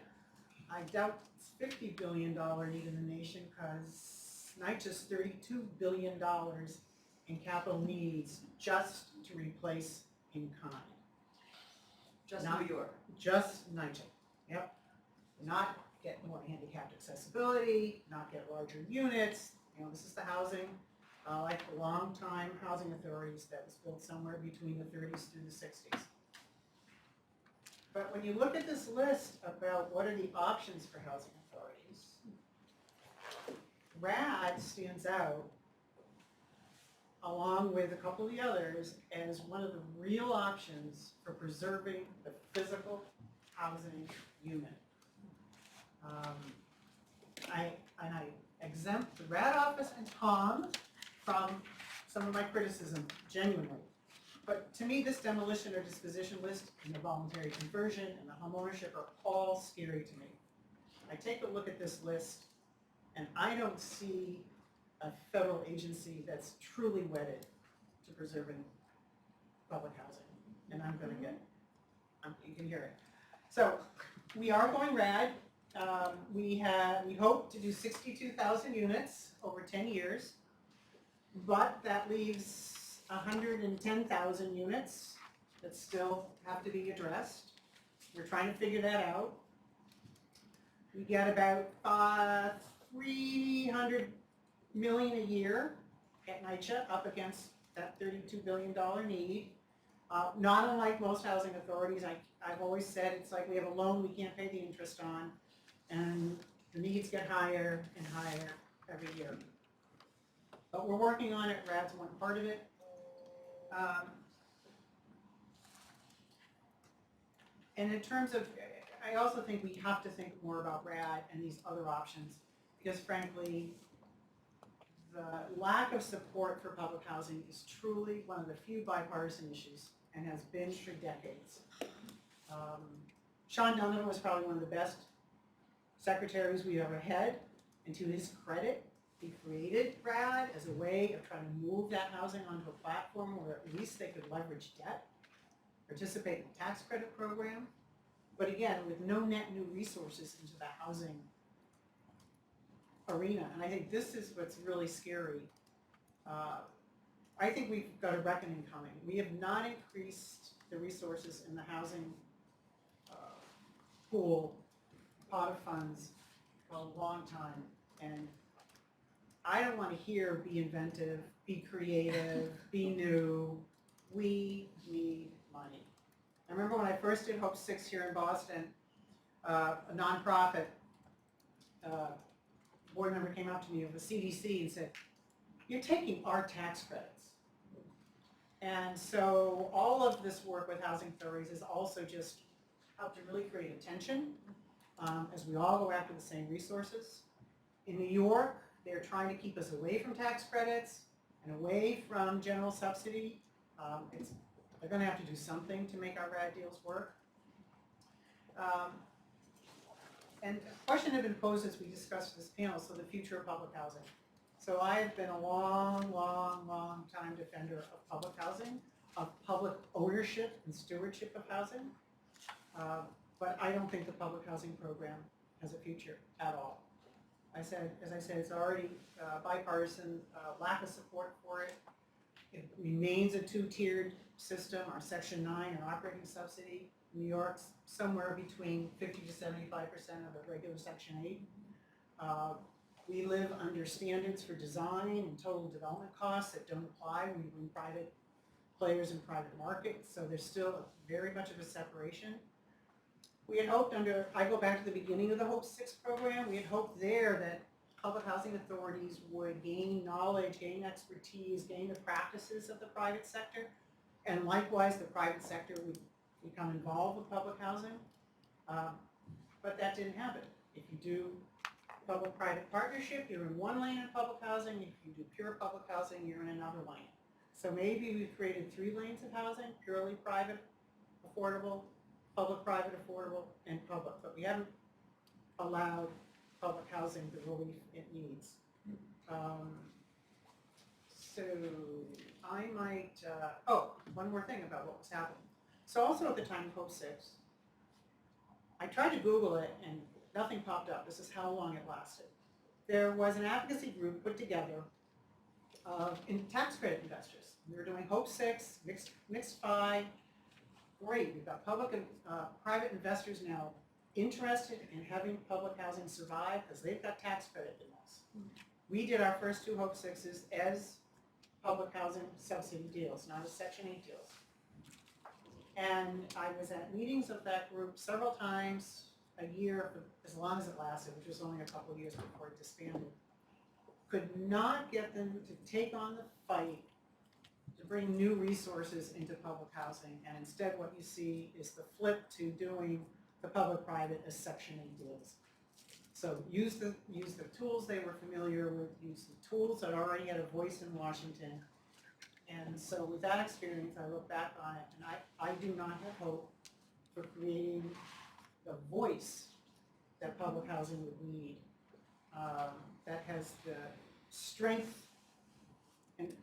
I doubt it's $50 billion need in the nation because NYCHA's $32 billion in capital needs just to replace in kind. Just Not- New York. Just NYCHA, yep. Not get more handicapped accessibility, not get larger units. This is the housing, like the long-time housing authorities that was built somewhere between the 30s through the 60s. But when you look at this list about what are the options for housing authorities, RAD stands out along with a couple of the others as one of the real options for preserving the physical housing unit. I exempt the RAD office and Tom from some of my criticism, genuinely. But to me, this demolition or disposition list and the voluntary conversion and the home ownership are all scary to me. I take a look at this list and I don't see a federal agency that's truly wedded to preserving public housing. And I'm gonna get, you can hear it. So we are going RAD. We hope to do 62,000 units over 10 years, but that leaves 110,000 units that still have to be addressed. We're trying to figure that out. We get about 300 million a year at NYCHA up against that $32 billion need. Not unlike most housing authorities, I've always said it's like we have a loan we can't pay the interest on, and the needs get higher and higher every year. But we're working on it. RAD's one part of it. And in terms of, I also think we have to think more about RAD and these other options, because frankly, the lack of support for public housing is truly one of the few bipartisan issues and has been for decades. Sean Donovan was probably one of the best secretaries we ever had, and to his credit, he created RAD as a way of trying to move that housing onto a platform where at least they could leverage debt, participate in the tax credit program, but again, with no net new resources into the housing arena. And I think this is what's really scary. I think we've got a reckoning coming. We have not increased the resources in the housing pot of funds for a long time. And I don't want to hear be inventive, be creative, be new. We need money. I remember when I first did Hope 6 here in Boston, a nonprofit board member came up to me of the CDC and said, "You're taking our tax credits." And so all of this work with housing authorities is also just helped to really create attention as we all go after the same resources. In New York, they're trying to keep us away from tax credits and away from general subsidy. They're going to have to do something to make our RAD deals work. And a question had been posed as we discussed this panel, so the future of public housing. So I have been a long, long, long time defender of public housing, of public ownership and stewardship of housing. But I don't think the public housing program has a future at all. As I said, it's already bipartisan, lack of support for it. It remains a two-tiered system. Our Section 9, our operating subsidy, New York's somewhere between 50 to 75% of a regular Section 8. We live under standards for design and total development costs that don't apply when you bring private players in private markets, so there's still very much of a separation. We had hoped I go back to the beginning of the Hope 6 program, we had hoped there that public housing authorities would gain knowledge, gain expertise, gain the practices of the private sector, and likewise the private sector would become involved with public housing, but that didn't happen. If you do public-private partnership, you're in one lane in public housing. If you do pure public housing, you're in another lane. So maybe we've created 3 lanes of housing, purely private, affordable, public-private, affordable, and public, but we haven't allowed public housing the relief it needs. So I might, one more thing about what was happening. So also at the time of Hope 6, I tried to Google it and nothing popped up. This is how long it lasted. There was an advocacy group put together of tax credit investors. We were doing Hope 6, Mixed 5. Great, we've got public and private investors now interested in having public housing survive because they've got tax credit in this. We did our first 2 Hope 6s as public housing subsidy deals, not as Section 8 deals. And I was at meetings of that group several times a year for as long as it lasted, which was only a couple of years before it disbanded. Could not get them to take on the fight to bring new resources into public housing, and instead what you see is the flip to doing the public-private as Section 8 deals. So use the tools they were familiar with, use the tools that already had a voice in Washington. And so with that experience, I look back on it, and I do not have hope for creating the voice that public housing would need, that has the strength and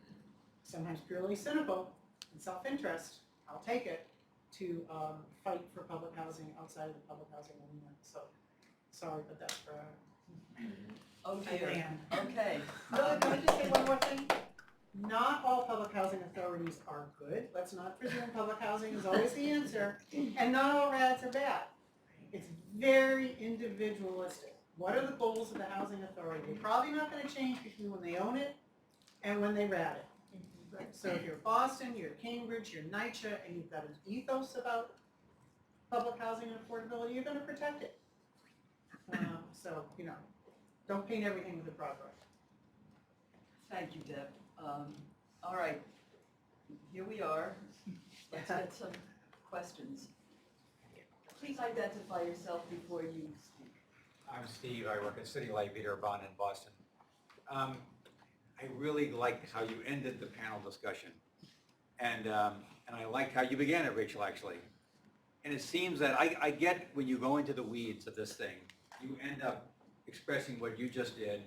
sometimes purely cynical and self-interest, I'll take it, to fight for public housing outside of the public housing arena. So, sorry, but that's for Oh dear, Diane. okay. Let me just say one more thing. Not all public housing authorities are good. Let's not presume public housing is always the answer. And not all RADs are bad. It's very individualistic. What are the goals of the housing authority? They're probably not going to change between when they own it and when they RAD it. So if you're Boston, you're Cambridge, you're NYCHA, and you've got an ethos about public housing and affordability, you're going to protect it. So, don't paint everything with a broad brush. Thank you, Deb. All right, here we are. Let's get some questions. Please identify yourself before you speak. I'm Steve. I work at City Light Meter Bond in Boston. I really liked how you ended the panel discussion, and I liked how you began it, Rachel, actually. And it seems that I get when you go into the weeds of this thing, you end up expressing what you just did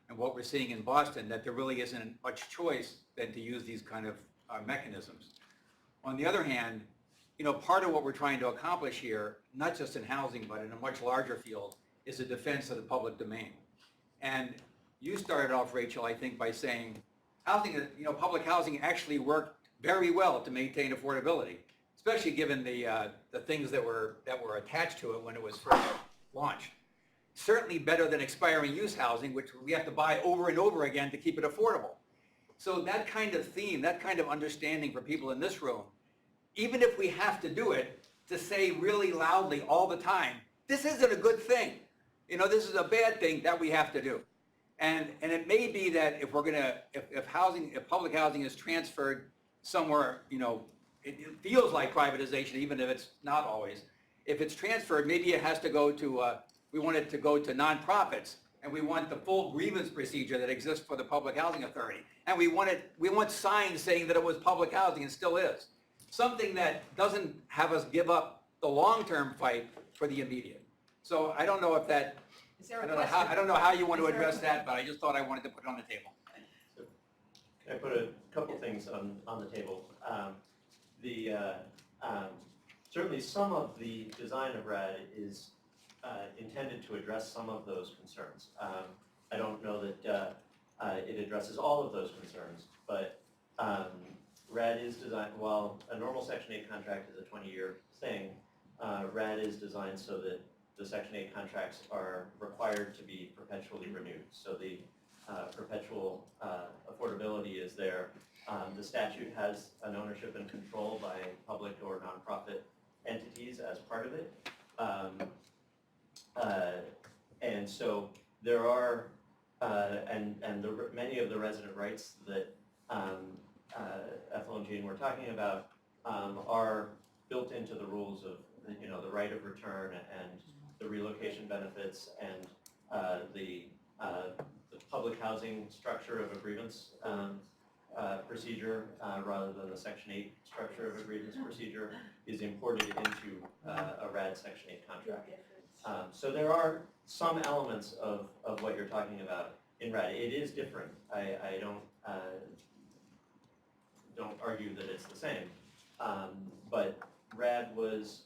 and what we're seeing in Boston, that there really isn't much choice than to use these kind of mechanisms. On the other hand, part of what we're trying to accomplish here, not just in housing, but in a much larger field, is the defense of the public domain. And you started off, Rachel, I think, by saying housing, public housing actually worked very well to maintain affordability, especially given the things that were attached to it when it was first launched. Certainly better than expiring use housing, which we have to buy over and over again to keep it affordable. So that kind of theme, that kind of understanding for people in this room, even if we have to do it, to say really loudly all the time, this isn't a good thing. This is a bad thing that we have to do. And it may be that if we're gonna, if public housing is transferred somewhere, it feels like privatization, even if it's not always. If it's transferred, maybe it has to go to, we want it to go to nonprofits, and we want the full grievance procedure that exists for the Public Housing Authority. And we want signs saying that it was public housing and still is. Something that doesn't have us give up the long-term fight for the immediate. So I don't know if that, Is there I a don't know question? how, I don't know how you want to Is there a address that, but I just thought I wanted to put it on the table. Can I put a couple things on the table? Certainly some of the design of RAD is intended to address some of those concerns. I don't know that it addresses all of those concerns, but RAD is designed, while a normal Section 8 contract is a 20-year thing, RAD is designed so that the Section 8 contracts are required to be perpetually renewed. So the perpetual affordability is there. The statute has an ownership and control by public or nonprofit entities as part of it. And so there are, many of the resident rights that Ethel and Jean were talking about are built into the rules of, the right of return and the relocation benefits and the public housing structure of a grievance procedure rather than the Section 8 structure of a grievance procedure is imported into a RAD Section 8 contract. So there are some elements of what you're talking about in RAD. It is different. I don't argue that it's the same, but RAD was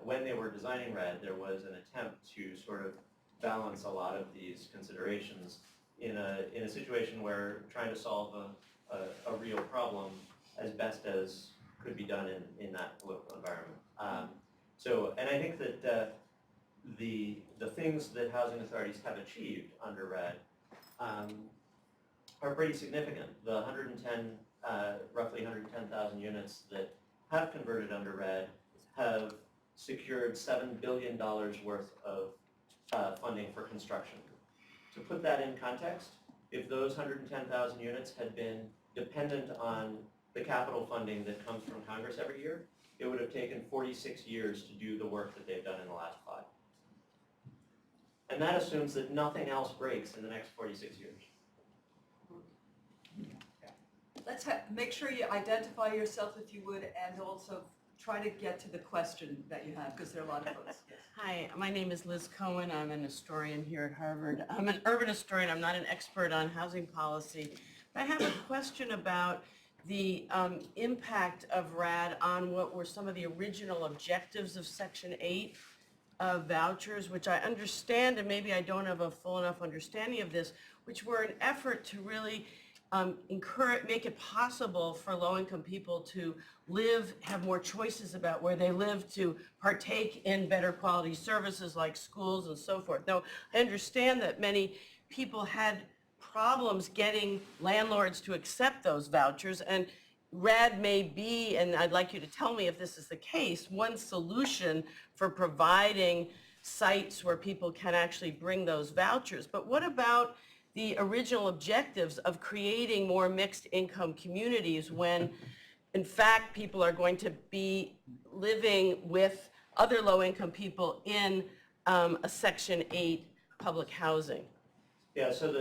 when they were designing RED, there was an attempt to sort of balance a lot of these considerations in a situation where trying to solve a real problem as best as could be done in that political environment. And I think that the things that housing authorities have achieved under RED are pretty significant. The roughly 110,000 units that have converted under RED have secured $7 billion worth of funding for construction. To put that in context, if those 110,000 units had been dependent on the capital funding that comes from Congress every year, it would have taken 46 years to do the work that they've done in the last 5. And that assumes that nothing else breaks in the next 46 years. Let's make sure you identify yourself if you would, and also try to get to the question that you have, because there are a lot of folks. Yes. Hi, my name is Liz Cohen. I'm an historian here at Harvard. I'm an urban historian. I'm not an expert on housing policy. But I have a question about the impact of RAD on what were some of the original objectives of Section 8 vouchers, which I understand, and maybe I don't have a full enough understanding of this, which were an effort to really make it possible for low-income people to live, have more choices about where they live, to partake in better quality services like schools and so forth. Now, I understand that many people had problems getting landlords to accept those vouchers, and RAD may be, and I'd like you to tell me if this is the case, one solution for providing sites where people can actually bring those vouchers. But what about the original objectives of creating more mixed income communities when, in fact, people are going to be living with other low-income people in a Section 8 public housing? Yeah, so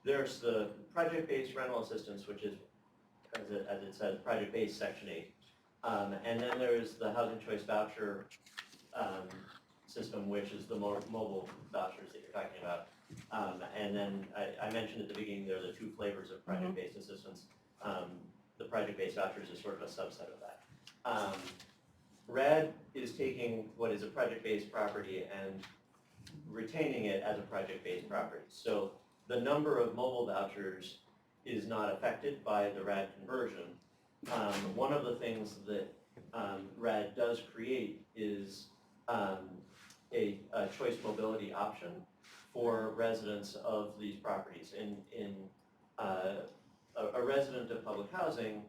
there's the project-based rental assistance, which is, as it says, project-based Section 8. And then there's the housing choice voucher system, which is the mobile vouchers that you're talking about. And then I mentioned at the beginning there are the 2 flavors of project-based assistance. The project-based vouchers is sort of a subset of that. RAD is taking what is a project-based property and retaining it as a project-based property. So the number of mobile vouchers is not affected by the RAD conversion. One of the things that RAD does create is a choice mobility option for residents of these properties. In a resident of public housing,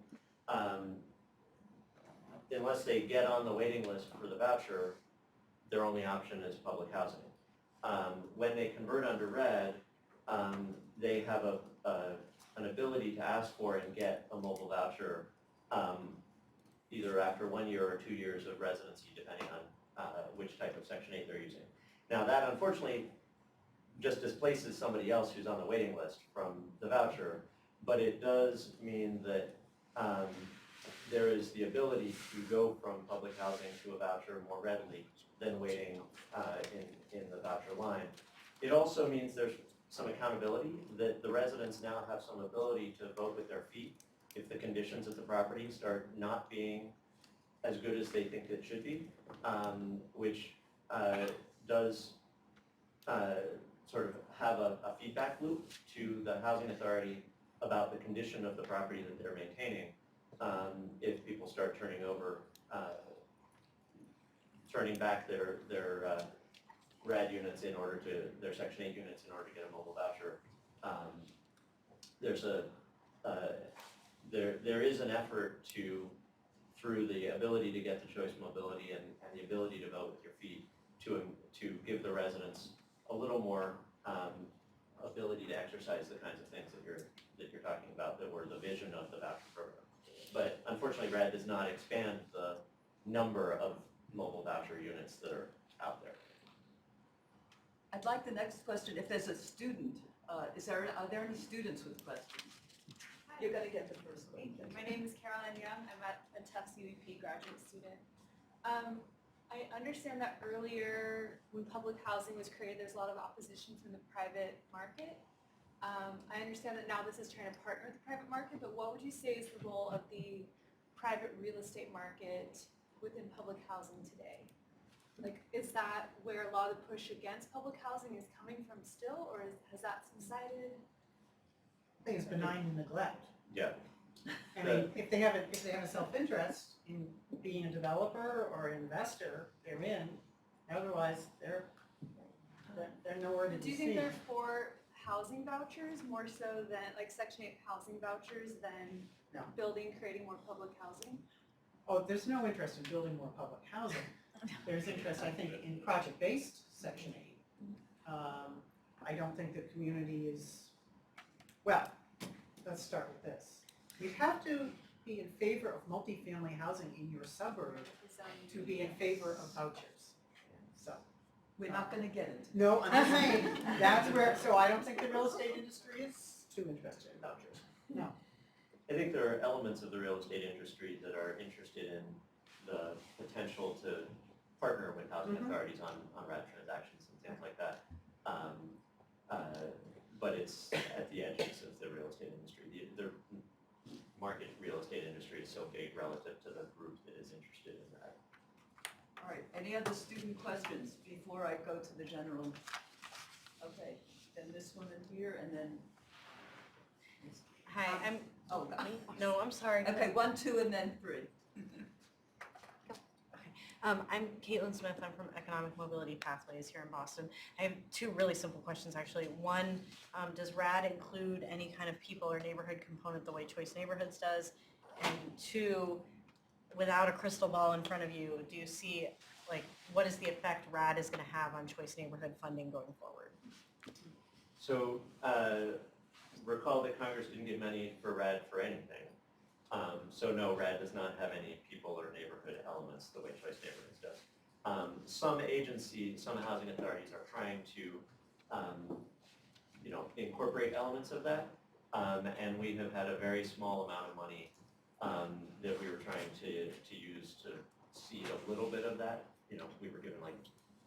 unless they get on the waiting list for the voucher, their only option is public housing. When they convert under RED, they have an ability to ask for and get a mobile voucher either after 1 year or 2 years of residency, depending on which type of Section 8 they're using. Now that unfortunately just displaces somebody else who's on the waiting list from the voucher, but it does mean that there is the ability to go from public housing to a voucher more readily than waiting in the voucher line. It also means there's some accountability, that the residents now have some ability to vote with their feet if the conditions of the property start not being as good as they think it should be, which does sort of have a feedback loop to the housing authority about the condition of the property that they're maintaining. If people start turning back their RAD units in order to, their Section 8 units in order to get a mobile voucher, there is an effort to, through the ability to get the choice mobility and the ability to vote with your feet, to give the residents a little more ability to exercise the kinds of things that you're talking about that were the vision of the voucher program. But unfortunately, RAD does not expand the number of mobile voucher units that are out there. I'd like the next question, if there's a student, are there any students with questions? You're going to get the first one. Thank you. My name is Caroline Young. I'm a Tufts UEP graduate student. I understand that earlier when public housing was created, there's a lot of opposition from the private market. I understand that now this is trying to partner with the private market, but what would you say is the role of the private real estate market within public housing today? Like, is that where a lot of the push against public housing is coming from still, or has that subsided? I think it's benign neglect. Yeah. I mean, if they have a self-interest in being a developer or an investor, they're in. Otherwise, they're nowhere to Do be you think seen. they're for housing vouchers more so than, like Section 8 housing vouchers than No. creating more public housing? Oh, there's no interest in building more public housing. There's interest, I think, in project-based Section 8. I don't think the community is, well, let's start with this. You have to be in favor of multifamily housing in your suburb to be in favor of vouchers. So, We're not gonna get into it. no, I'm just saying, that's where, so I don't think the real estate industry is too interested in vouchers. No. I think there are elements of the real estate industry that are interested in the potential to partner with housing authorities on RAD transactions and things like that. But it's at the edges of the real estate industry. The market real estate industry is so big relative to the group that is interested in that. All right, any other student questions before I go to the general? Okay, then this woman here, and then, Hi, I'm, oh, God. no, I'm sorry. Okay, 1, 2, and then 3. I'm Caitlin Smith. I'm from Economic Mobility Pathways here in Boston. I have two really simple questions, actually. One, does RAD include any kind of people or neighborhood component the way Choice Neighborhoods does? And two, without a crystal ball in front of you, do you see, like, what is the effect RAD is going to have on Choice Neighborhood funding going forward? So recall that Congress didn't give money for RAD for anything. So no, RAD does not have any people or neighborhood elements the way Choice Neighborhoods does. Some agencies, some housing authorities are trying to, incorporate elements of that. And we have had a very small amount of money that we were trying to use to seed a little bit of that. We were given like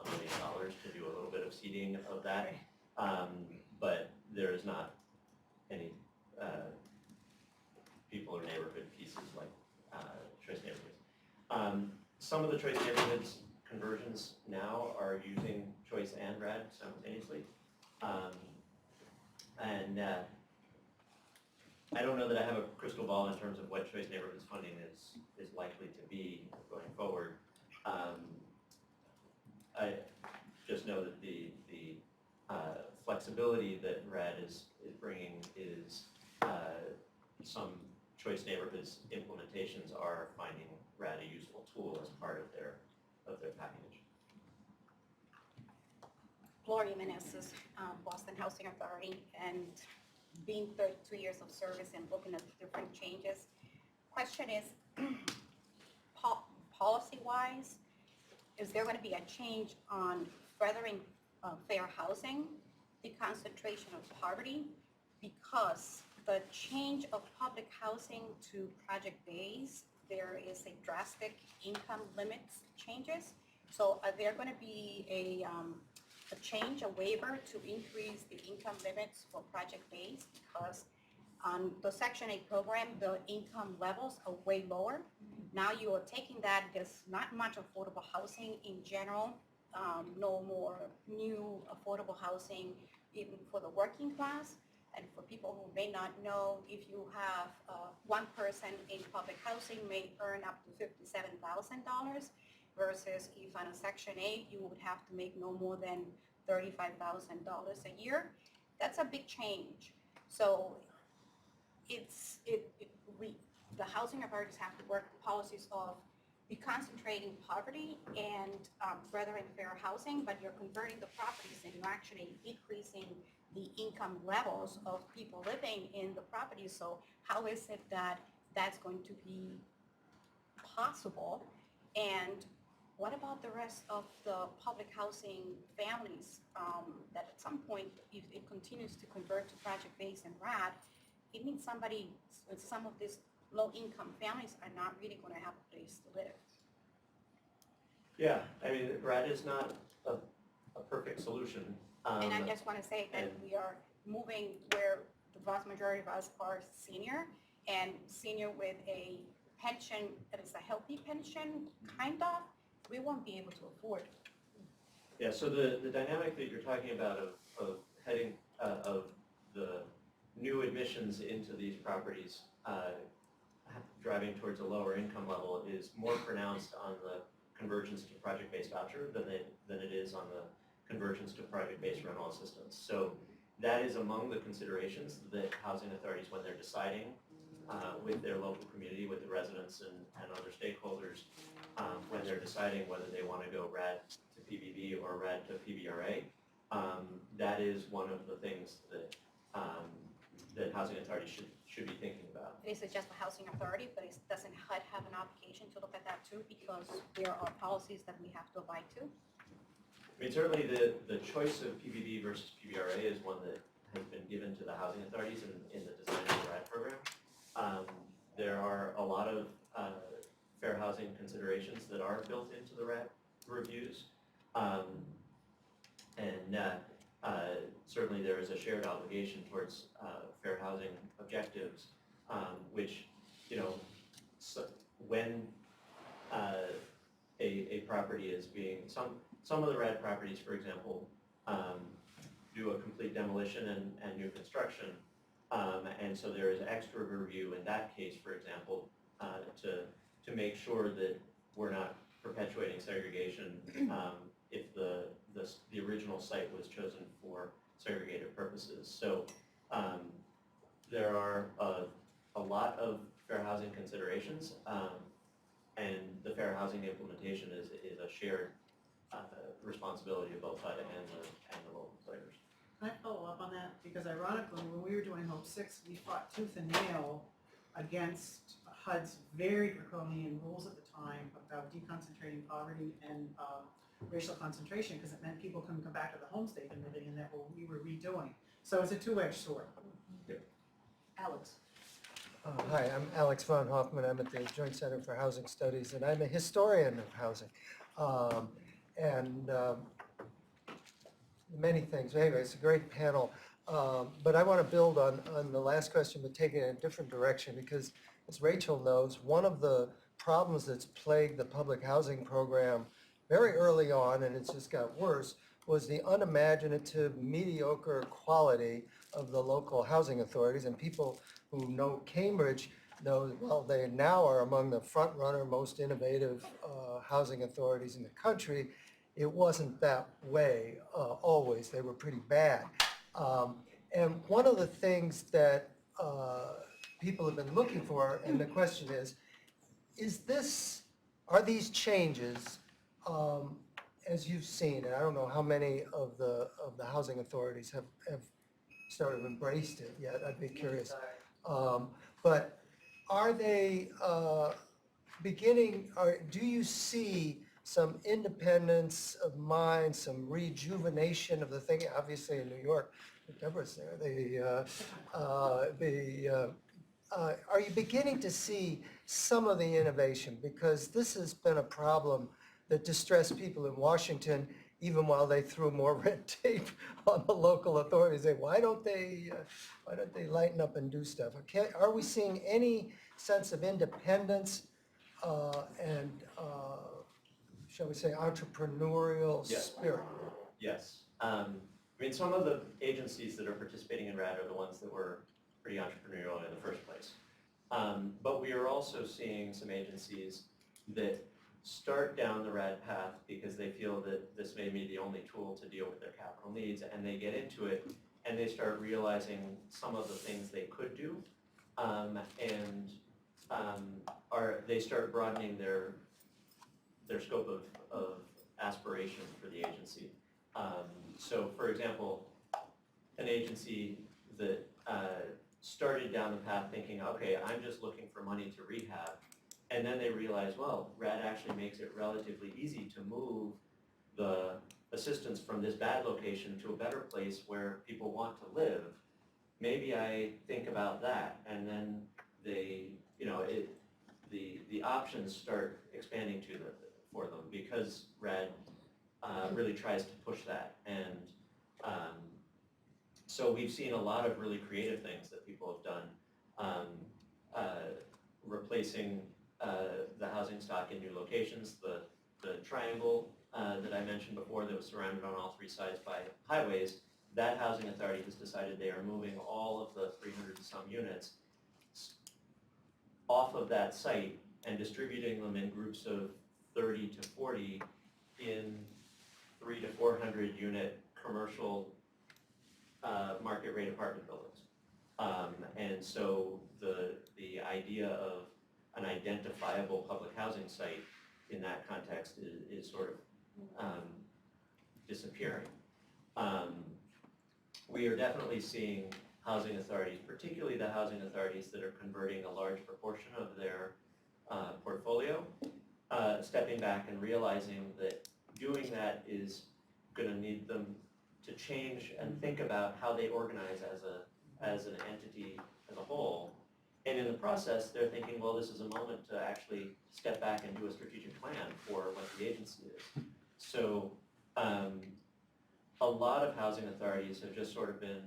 $1 million to do a little bit of seeding of that. But there is not any people or neighborhood pieces like Choice Neighborhoods. Some of the Choice Neighborhoods conversions now are using Choice and RAD simultaneously. I don't know that I have a crystal ball in terms of what Choice Neighborhoods funding is likely to be going forward. I just know that the flexibility that RAD is bringing is some Choice Neighborhoods implementations are finding RAD a useful tool as part of their package. Gloria Meneses, Boston Housing Authority, and being 32 years of service and looking at different changes. Question is, policy-wise, is there going to be a change on furthering fair housing, the concentration of poverty? Because the change of public housing to project-based, there is a drastic income limits changes. So are there going to be a change, a waiver to increase the income limits for project-based? Because on the Section 8 program, the income levels are way lower. Now you are taking that, there's not much affordable housing in general, no more new affordable housing even for the working class. And for people who may not know, if you have one person in public housing may earn up to $57,000 versus if on a Section 8 you would have to make no more than $35,000 a year. That's a big change. So the housing authorities have to work policies of deconcentrating poverty and furthering fair housing, but you're converting the properties and you're actually decreasing the income levels of people living in the properties. So how is it that that's going to be possible? And what about the rest of the public housing families that at some point, if it continues to convert to project-based and RAD, it means some of these low-income families are not really going to have a place to live. Yeah, I mean, RAD is not a perfect solution. And I just want to say that we are moving where the vast majority of us are senior, and senior with a pension that is a healthy pension, kind of, we won't be able to afford. Yeah, so the dynamic that you're talking about of heading, of the new admissions into these properties driving towards a lower income level is more pronounced on the convergence to project-based voucher than it is on the convergence to project-based rental assistance. So that is among the considerations that housing authorities, when they're deciding with their local community, with the residents and other stakeholders, when they're deciding whether they want to go RAD to PBV or RAD to PBRA, that is one of the things that that housing authorities should be thinking about. It is just a housing authority, but it doesn't HUD have an obligation to look at that too, because there are policies that we have to abide to? I mean, certainly the choice of PBV versus PBRA is one that has been given to the housing authorities in the design of the RAD program. There are a lot of fair housing considerations that are built into the RAD reviews. Certainly there is a shared obligation towards fair housing objectives, which, you know, so when a property is being, some of the RAD properties, for example, do a complete demolition and new construction, and so there is extra review in that case, for example, to make sure that we're not perpetuating segregation if the original site was chosen for segregated purposes. So there are a lot of fair housing considerations, and the fair housing implementation is a shared responsibility of both HUD and the local players. Can I follow up on that? Because ironically, when we were doing Hope 6, we fought tooth and nail against HUD's very draconian rules at the time about deconcentrating poverty and racial concentration, because it meant people couldn't come back to the home state and living in that we were redoing. So it's a two-edged sword. Alex. Hi, I'm Alex von Hoffman. I'm at the Joint Center for Housing Studies, and I'm a historian of housing. Many things. Anyway, it's a great panel. But I want to build on the last question, but take it in a different direction, because as Rachel knows, one of the problems that's plagued the public housing program very early on, and it's just got worse, was the unimaginative, mediocre quality of the local housing authorities. And people who know Cambridge know, well, they now are among the front-runner, most innovative housing authorities in the country. It wasn't that way always. They were pretty bad. And one of the things that people have been looking for, and the question is are these changes, as you've seen, and I don't know how many of the housing authorities have sort of embraced it yet, I'd be curious. But are they beginning, or do you see some independence of mind, some rejuvenation of the thing? Obviously in New York, Deborah's there, are you beginning to see some of the innovation? Because this has been a problem that distressed people in Washington, even while they threw more red tape on the local authorities. They, why don't they lighten up and do stuff? Okay, are we seeing any sense of independence and shall we say entrepreneurial Yes. spirit? Yes. I mean, some of the agencies that are participating in RAD are the ones that were pretty entrepreneurial in the first place. But we are also seeing some agencies that start down the RAD path because they feel that this may be the only tool to deal with their capital needs, and they get into it and they start realizing some of the things they could do, they start broadening their scope of aspiration for the agency. So for example, an agency that started down the path thinking, okay, I'm just looking for money to rehab, and then they realize, well, RAD actually makes it relatively easy to move the assistance from this bad location to a better place where people want to live. Maybe I think about that, and then they, the options start expanding for them because RAD really tries to push that. And so we've seen a lot of really creative things that people have done, replacing the housing stock in new locations. The triangle that I mentioned before that was surrounded on all three sides by highways, that housing authority has decided they are moving all of the 300 and some units off of that site and distributing them in groups of 30 to 40 in 300 to 400 unit commercial market rate apartment buildings. And so the idea of an identifiable public housing site in that context is sort of disappearing. We are definitely seeing housing authorities, particularly the housing authorities that are converting a large proportion of their portfolio, stepping back and realizing that doing that is going to need them to change and think about how they organize as an entity as a whole. And in the process, they're thinking, well, this is a moment to actually step back and do a strategic plan for what the agency is. So a lot of housing authorities have just sort of been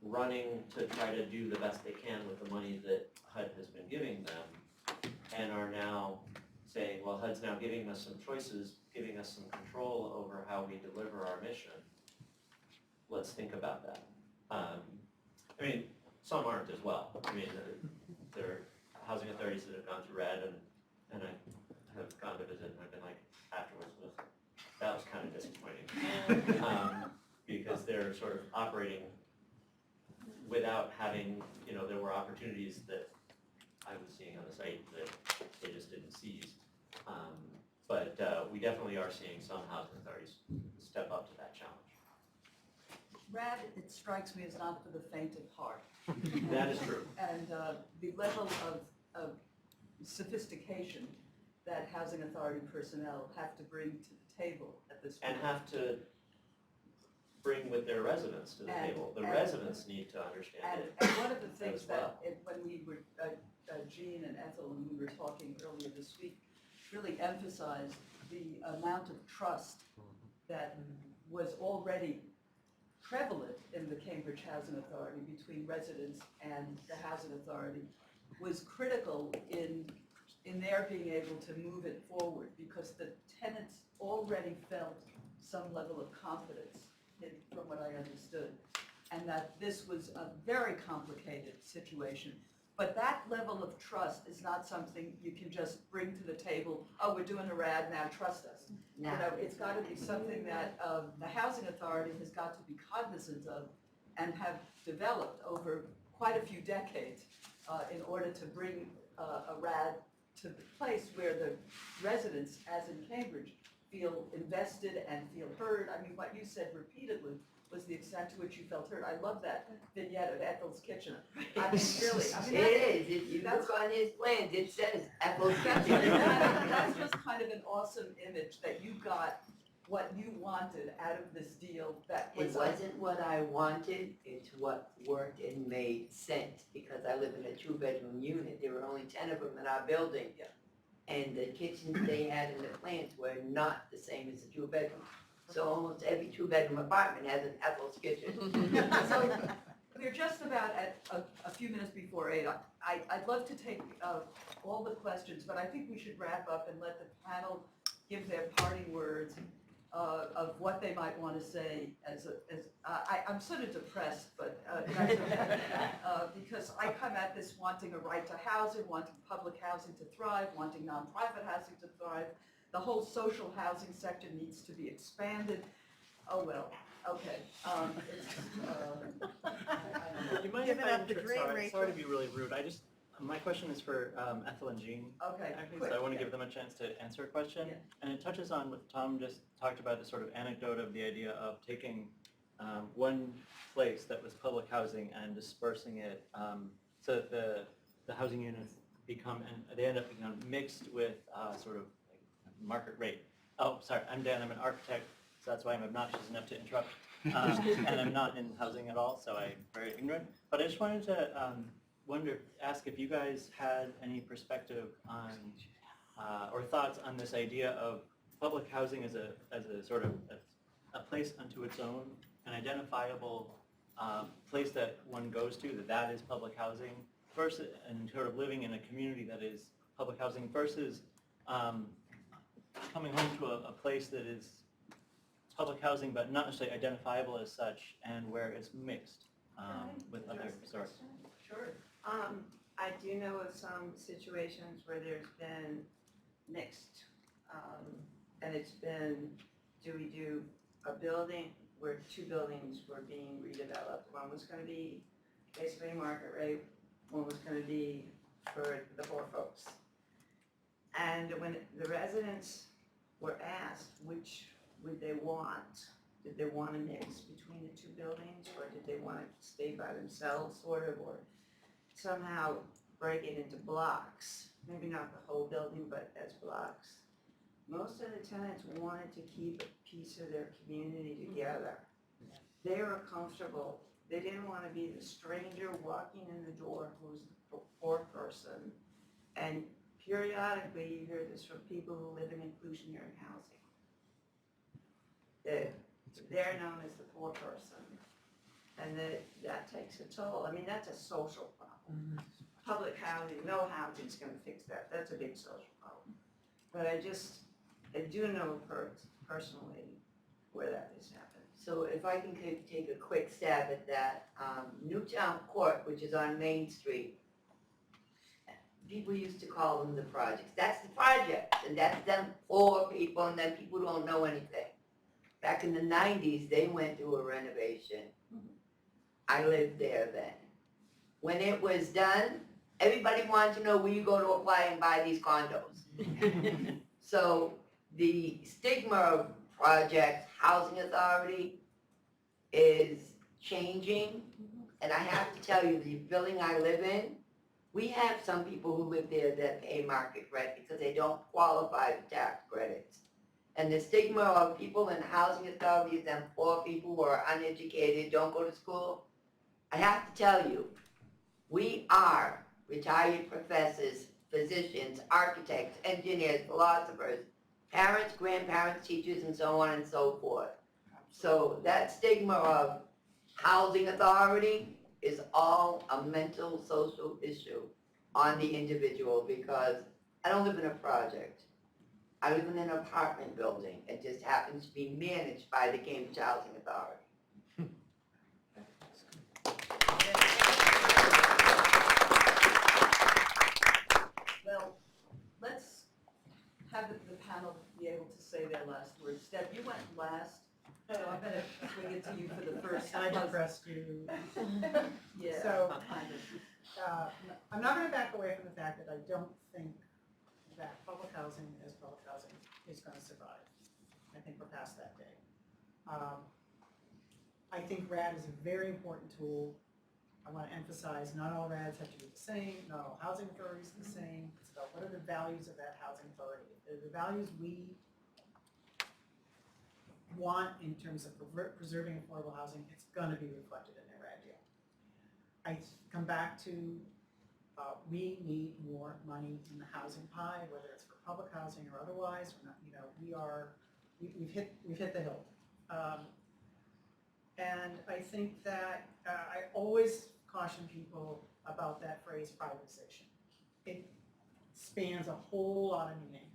running to try to do the best they can with the money that HUD has been giving them, and are now saying, well, HUD's now giving us some choices, giving us some control over how we deliver our mission. Let's think about that. I mean, some aren't as well. I mean, there are housing authorities that have gone through RED, and I have gone to visit, and I've been like, afterwards, that was kind of disappointing. Because they're sort of operating without having, there were opportunities that I was seeing on the site that they just didn't seize. But we definitely are seeing some housing authorities step up to that challenge. RAD, it strikes me as not for the faint of heart. That is true. And the level of sophistication that housing authority personnel have to bring to the table at this point. And have to bring with their residents to the table. The residents need to understand it. And one of the things as well. that, when we were, Jean and Ethel, and we were talking earlier this week, really emphasized the amount of trust that was already prevalent in the Cambridge Housing Authority between residents and the housing authority was critical in their being able to move it forward, because the tenants already felt some level of confidence from what I understood, and that this was a very complicated situation. But that level of trust is not something you can just bring to the table, oh, we're doing a RAD, now trust us. No. It's got to be something that the housing authority has got to be cognizant of and have developed over quite a few decades in order to bring a RAD to the place where the residents, as in Cambridge, feel invested and feel heard. I mean, what you said repeatedly was the extent to which you felt heard. I love that vignette of Ethel's kitchen. I mean, really. I mean, It is, if you look on his plans, it says Ethel's Kitchen. That's just kind of an awesome image that you got what you wanted out of this deal that It was. wasn't what I wanted, it's what worked and made sense, because I live in a 2-bedroom unit, there were only 10 of them in our building. Yeah. And the kitchens they had in the plans were not the same as a 2-bedroom. So almost every 2-bedroom apartment has an Ethel's Kitchen. So we're just about at a few minutes before 8. I'd love to take all the questions, but I think we should wrap up and let the panel give their parting words of what they might want to say. I'm sort of depressed, but that's okay. Because I come at this wanting a right to housing, wanting public housing to thrive, wanting nonprofit housing to thrive. The whole social housing sector needs to be expanded. Oh, well, okay. You might Give it up to sorry, Rachel. sorry to be really rude. My question is for Ethel and Jean. Okay, Actually, quick, so I want to yeah. give them a chance to answer a question. Yeah. And it touches on what Tom just talked about, the sort of anecdote of the idea of taking one place that was public housing and dispersing it so that the housing units they end up becoming mixed with sort of like market rate. Oh, sorry, I'm Dan, I'm an architect, so that's why I'm obnoxious enough to interrupt. And I'm not in housing at all, so I'm very ignorant. But I just wanted to ask if you guys had any perspective on or thoughts on this idea of public housing as a sort of a place unto its own, an identifiable place that one goes to, that is public housing, versus and sort of living in a community that is public housing versus coming home to a place that is public housing but not necessarily identifiable as such, and where it's mixed with other sorts. Sure. I do know of some situations where there's been mixed, and it's been, do we do a building where 2 buildings were being redeveloped? One was gonna be basically market rate, one was gonna be for the poor folks. And when the residents were asked which would they want, did they want a mix between the 2 buildings, or did they want to stay by themselves, sort of, or somehow break it into blocks, maybe not the whole building, but as blocks? Most of the tenants wanted to keep a piece of their community together. They were comfortable. They didn't want to be the stranger walking in the door who's the poor person. And periodically, you hear this from people who live in inclusionary housing. They're known as the poor person. And that takes a toll. I mean, that's a social problem. Public housing, no housing's gonna fix that. That's a big social problem. But I do know personally where that has happened. So if I can take a quick stab at that, Newtown Court, which is on Main Street, people used to call them the projects. That's the project, and that's them poor people, and then people don't know anything. Back in the 90s, they went through a renovation. I lived there then. When it was done, everybody wanted to know where you go to apply and buy these condos. So the stigma of project housing authority is changing, and I have to tell you, the building I live in, we have some people who live there that pay market rent because they don't qualify for tax credits. And the stigma of people in housing authorities and poor people who are uneducated, don't go to school, I have to tell you, we are retired professors, physicians, architects, engineers, philosophers, parents, grandparents, teachers, and so on and so forth. So that stigma of housing authority is all a mental, social issue on the individual, because I don't live in a project. I live in an apartment building. It just happens to be managed by the Cambridge Housing Authority. Well, let's have the panel be able to say their last words. Deb, you went last, so I'm gonna swing it to you for the first. I depressed you. Yeah, So- kind of. I'm not gonna back away from the fact that I don't think that public housing as public housing is gonna survive. I think we're past that day. I think RAD is a very important tool. I wanna emphasize, not all RADs have to be the same, not all housing authorities are the same. It's about what are the values of that housing authority. If they're the values we want in terms of preserving affordable housing, it's gonna be reflected in their RAD deal. I come back to, we need more money in the housing pie, whether it's for public housing or otherwise. We're not, we've hit the hill. And I think that, I always caution people about that phrase privatization. It spans a whole lot of meaning.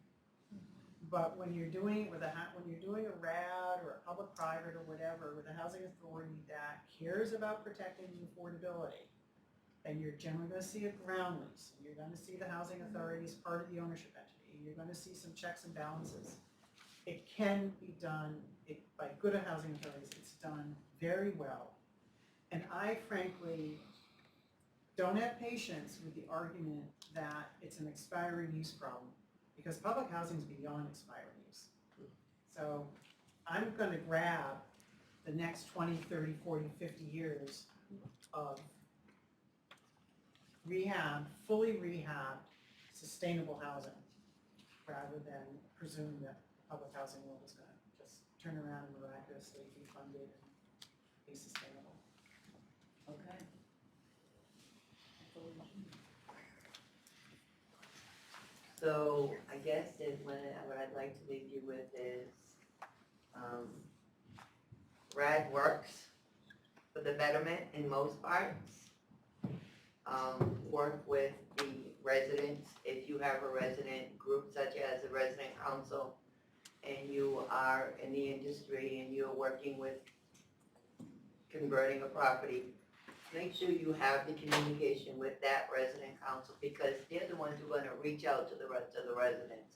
But when you're doing it with when you're doing a RAD or a public-private or whatever with a housing authority that cares about protecting the affordability, and you're generally going to see a ground lease, and you're going to see the housing authority as part of the ownership entity, you're going to see some checks and balances. It can be done by good housing authorities. It's done very well. And I frankly don't have patience with the argument that it's an expiring use problem, because public housing is beyond expiring use. So I'm going to grab the next 20, 30, 40, 50 years of fully rehabbed, sustainable housing, rather than presume that public housing world is going to just turn around and miraculously be funded and be sustainable. Okay. So I guess what I'd like to leave you with is, RAD works for the betterment in most parts. work with the residents. If you have a resident group such as a resident council and you are in the industry and you're working with converting a property, make sure you have the communication with that resident council because they're the ones who are gonna reach out to the rest of the residents.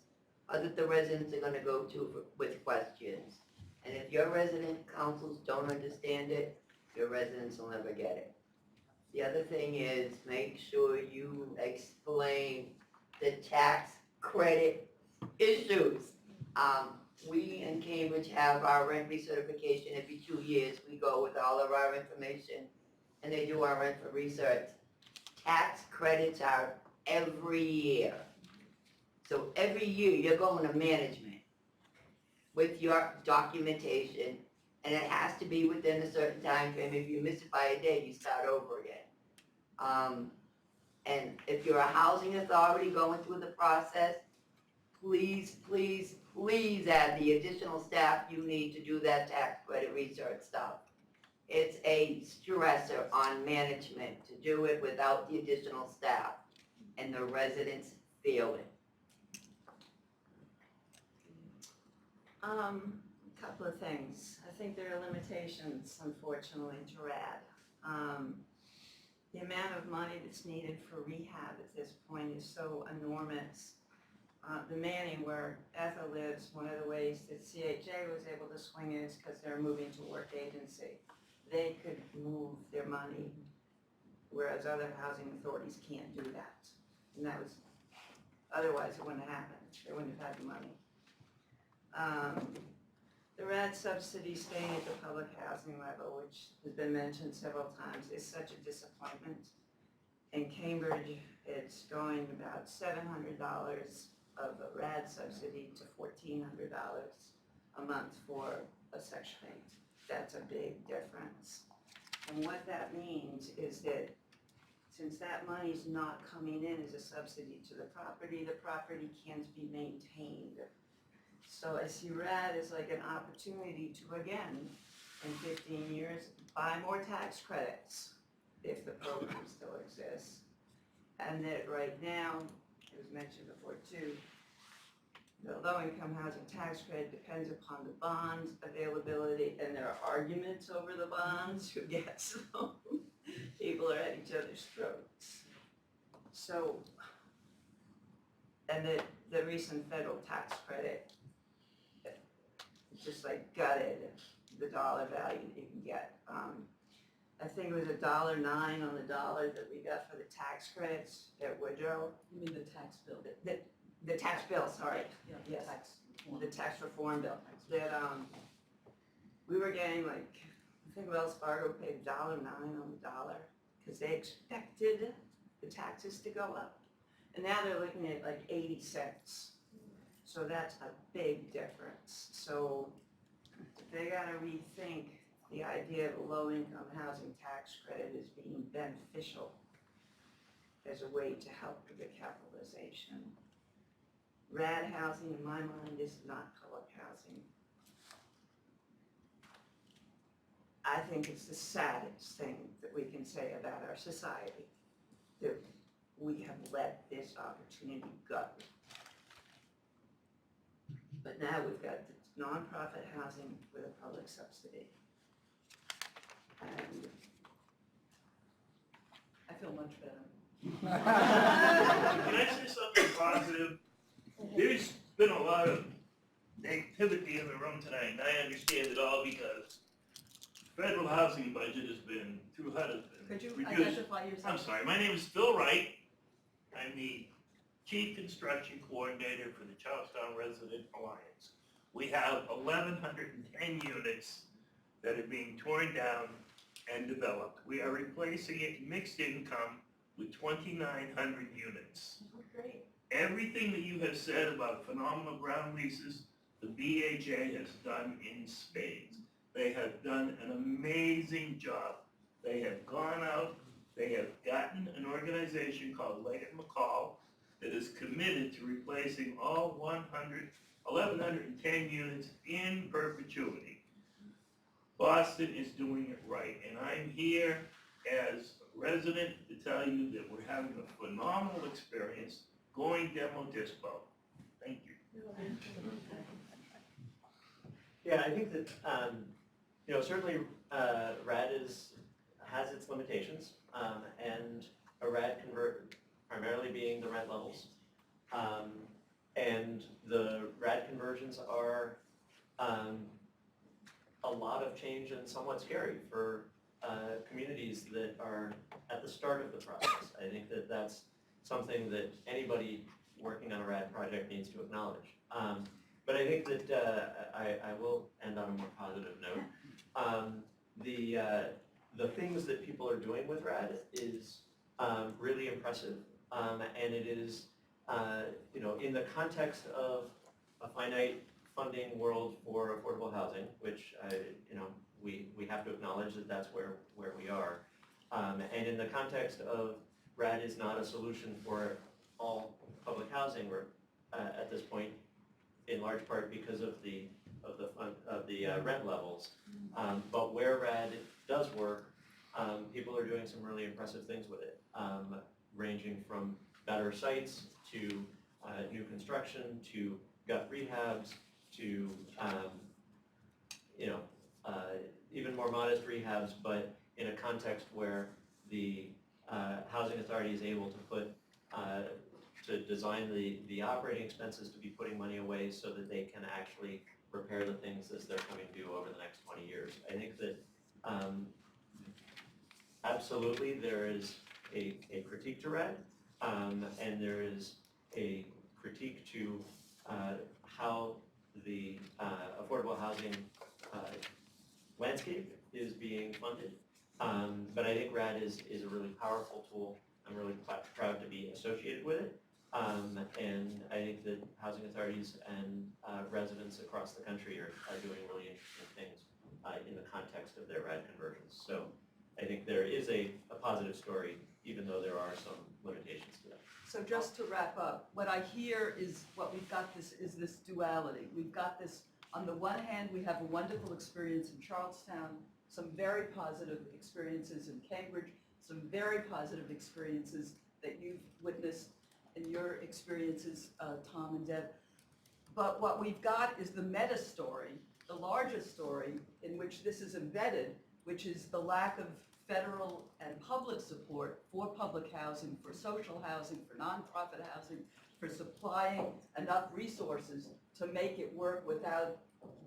Or that the residents are gonna go to with questions. And if your resident councils don't understand it, your residents will never get it. The other thing is make sure you explain the tax credit issues. We in Cambridge have our rent recertification every 2 years. We go with all of our information and they do our rent for research. Tax credits are every year. So every year you're going to management with your documentation and it has to be within a certain time frame. If you miss it by a day, you start over again. And if you're a housing authority going through the process, please, please, please add the additional staff you need to do that tax credit research stuff. It's a stressor on management to do it without the additional staff, and the residents feel it. A couple of things. I think there are limitations, unfortunately, to RAD. The amount of money that's needed for rehab at this point is so enormous. The Manning, where Ethel lives, one of the ways that CHA was able to swing it is because they're moving to work agency. They could move their money, whereas other housing authorities can't do that. And that was, otherwise it wouldn't have happened. They wouldn't have had the money. The RAD subsidy staying at the public housing level, which has been mentioned several times, is such a disappointment. In Cambridge, it's going about $700 of a RAD subsidy to $1,400 a month for a Section 8. That's a big difference. And what that means is that since that money's not coming in as a subsidy to the property can't be maintained. So I see RAD as like an opportunity to, again, in 15 years, buy more tax credits if the program still exists. And that right now, it was mentioned before too, the low-income housing tax credit depends upon the bonds availability, and there are arguments over the bonds, who gets them. People are at each other's throats. So, and the recent federal tax credit just like gutted the dollar value that you can get. I think it was $1.09 on the dollar that we got for the tax credits at Woodrow. You mean the tax bill? The tax bill, sorry. Yeah, Yes. tax. The tax reform bill. That, we were getting like, I think Wells Fargo paid $1.09 on the dollar because they expected the taxes to go up. And now they're looking at like 80 cents. So that's a big difference. So they gotta rethink the idea of a low-income housing tax credit as being beneficial as a way to help with the capitalization. RAD housing, in my mind, is not public housing. I think it's the saddest thing that we can say about our society, that we have let this opportunity go. But now we've got the nonprofit housing with a public subsidy. And I feel much better. Can I say something positive? There's been a lot of negativity in the room tonight, and I understand it all because federal housing budget has been through HUD has been Could you reduced. identify yourself? I'm sorry, my name is Phil Wright. I'm the Chief Construction Coordinator for the Charlestown Resident Alliance. We have 1,110 units that are being torn down and developed. We are replacing it mixed income with 2,900 units. Great. Everything that you have said about phenomenal ground leases, the BHA has done in spades. They have done an amazing job. They have gone out, they have gotten an organization called Leggett McCall that is committed to replacing all 1,110 units in perpetuity. Boston is doing it right, and I'm here as resident to tell you that we're having a phenomenal experience going demo dispo. Thank you. Yeah, I think that, certainly RAD has its limitations, and a RAD convert primarily being the rent levels. And the RAD conversions are a lot of change and somewhat scary for communities that are at the start of the process. I think that that's something that anybody working on a RAD project needs to acknowledge. But I think that I will end on a more positive note. The things that people are doing with RAD is really impressive, and it is, in the context of a finite funding world for affordable housing, which we have to acknowledge that that's where we are, and in the context of RAD is not a solution for all public housing at this point, in large part because of the rent levels. But where RAD does work, people are doing some really impressive things with it, ranging from better sites to new construction to gut rehabs to even more modest rehabs, but in a context where the housing authority is able to design the operating expenses to be putting money away so that they can actually repair the things as they're coming due over the next 20 years. I think that absolutely there is a critique to RAD, and there is a critique to how the affordable housing landscape is being funded. But I think RAD is a really powerful tool. I'm really proud to be associated with it. And I think that housing authorities and residents across the country are doing really interesting things in the context of their RAD conversions. So I think there is a positive story, even though there are some limitations to that. So just to wrap up, what I hear is what we've got is this duality. We've got this, on the one hand, we have a wonderful experience in Charlestown, some very positive experiences in Cambridge, some very positive experiences that you've witnessed in your experiences, Tom and Deb. But what we've got is the meta story, the larger story in which this is embedded, which is the lack of federal and public support for public housing, for social housing, for nonprofit housing, for supplying enough resources to make it work without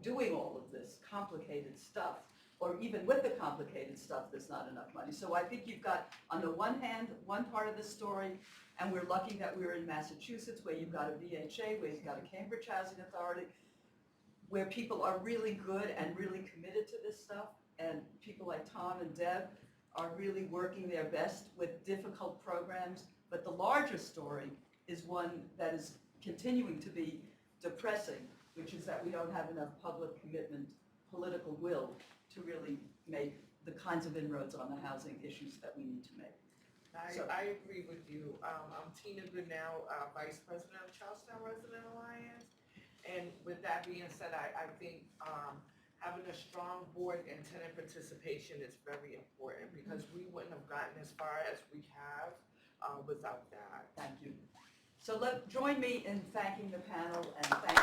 doing all of this complicated stuff. Or even with the complicated stuff, there's not enough money. So I think you've got, on the one hand, one part of the story, and we're lucky that we're in Massachusetts, where you've got a VHA, where you've got a Cambridge Housing Authority, where people are really good and really committed to this stuff, and people like Tom and Deb are really working their best with difficult programs. But the larger story is one that is continuing to be depressing, which is that we don't have enough public commitment, political will to really make the kinds of inroads on the housing issues that we need to make. I agree with you. I'm Tina Goodnow, Vice President of Charlestown Resident Alliance. And with that being said, I think having a strong board and tenant participation is very important, because we wouldn't have gotten as far as we have without that. Thank you. So join me in thanking the panel and thanking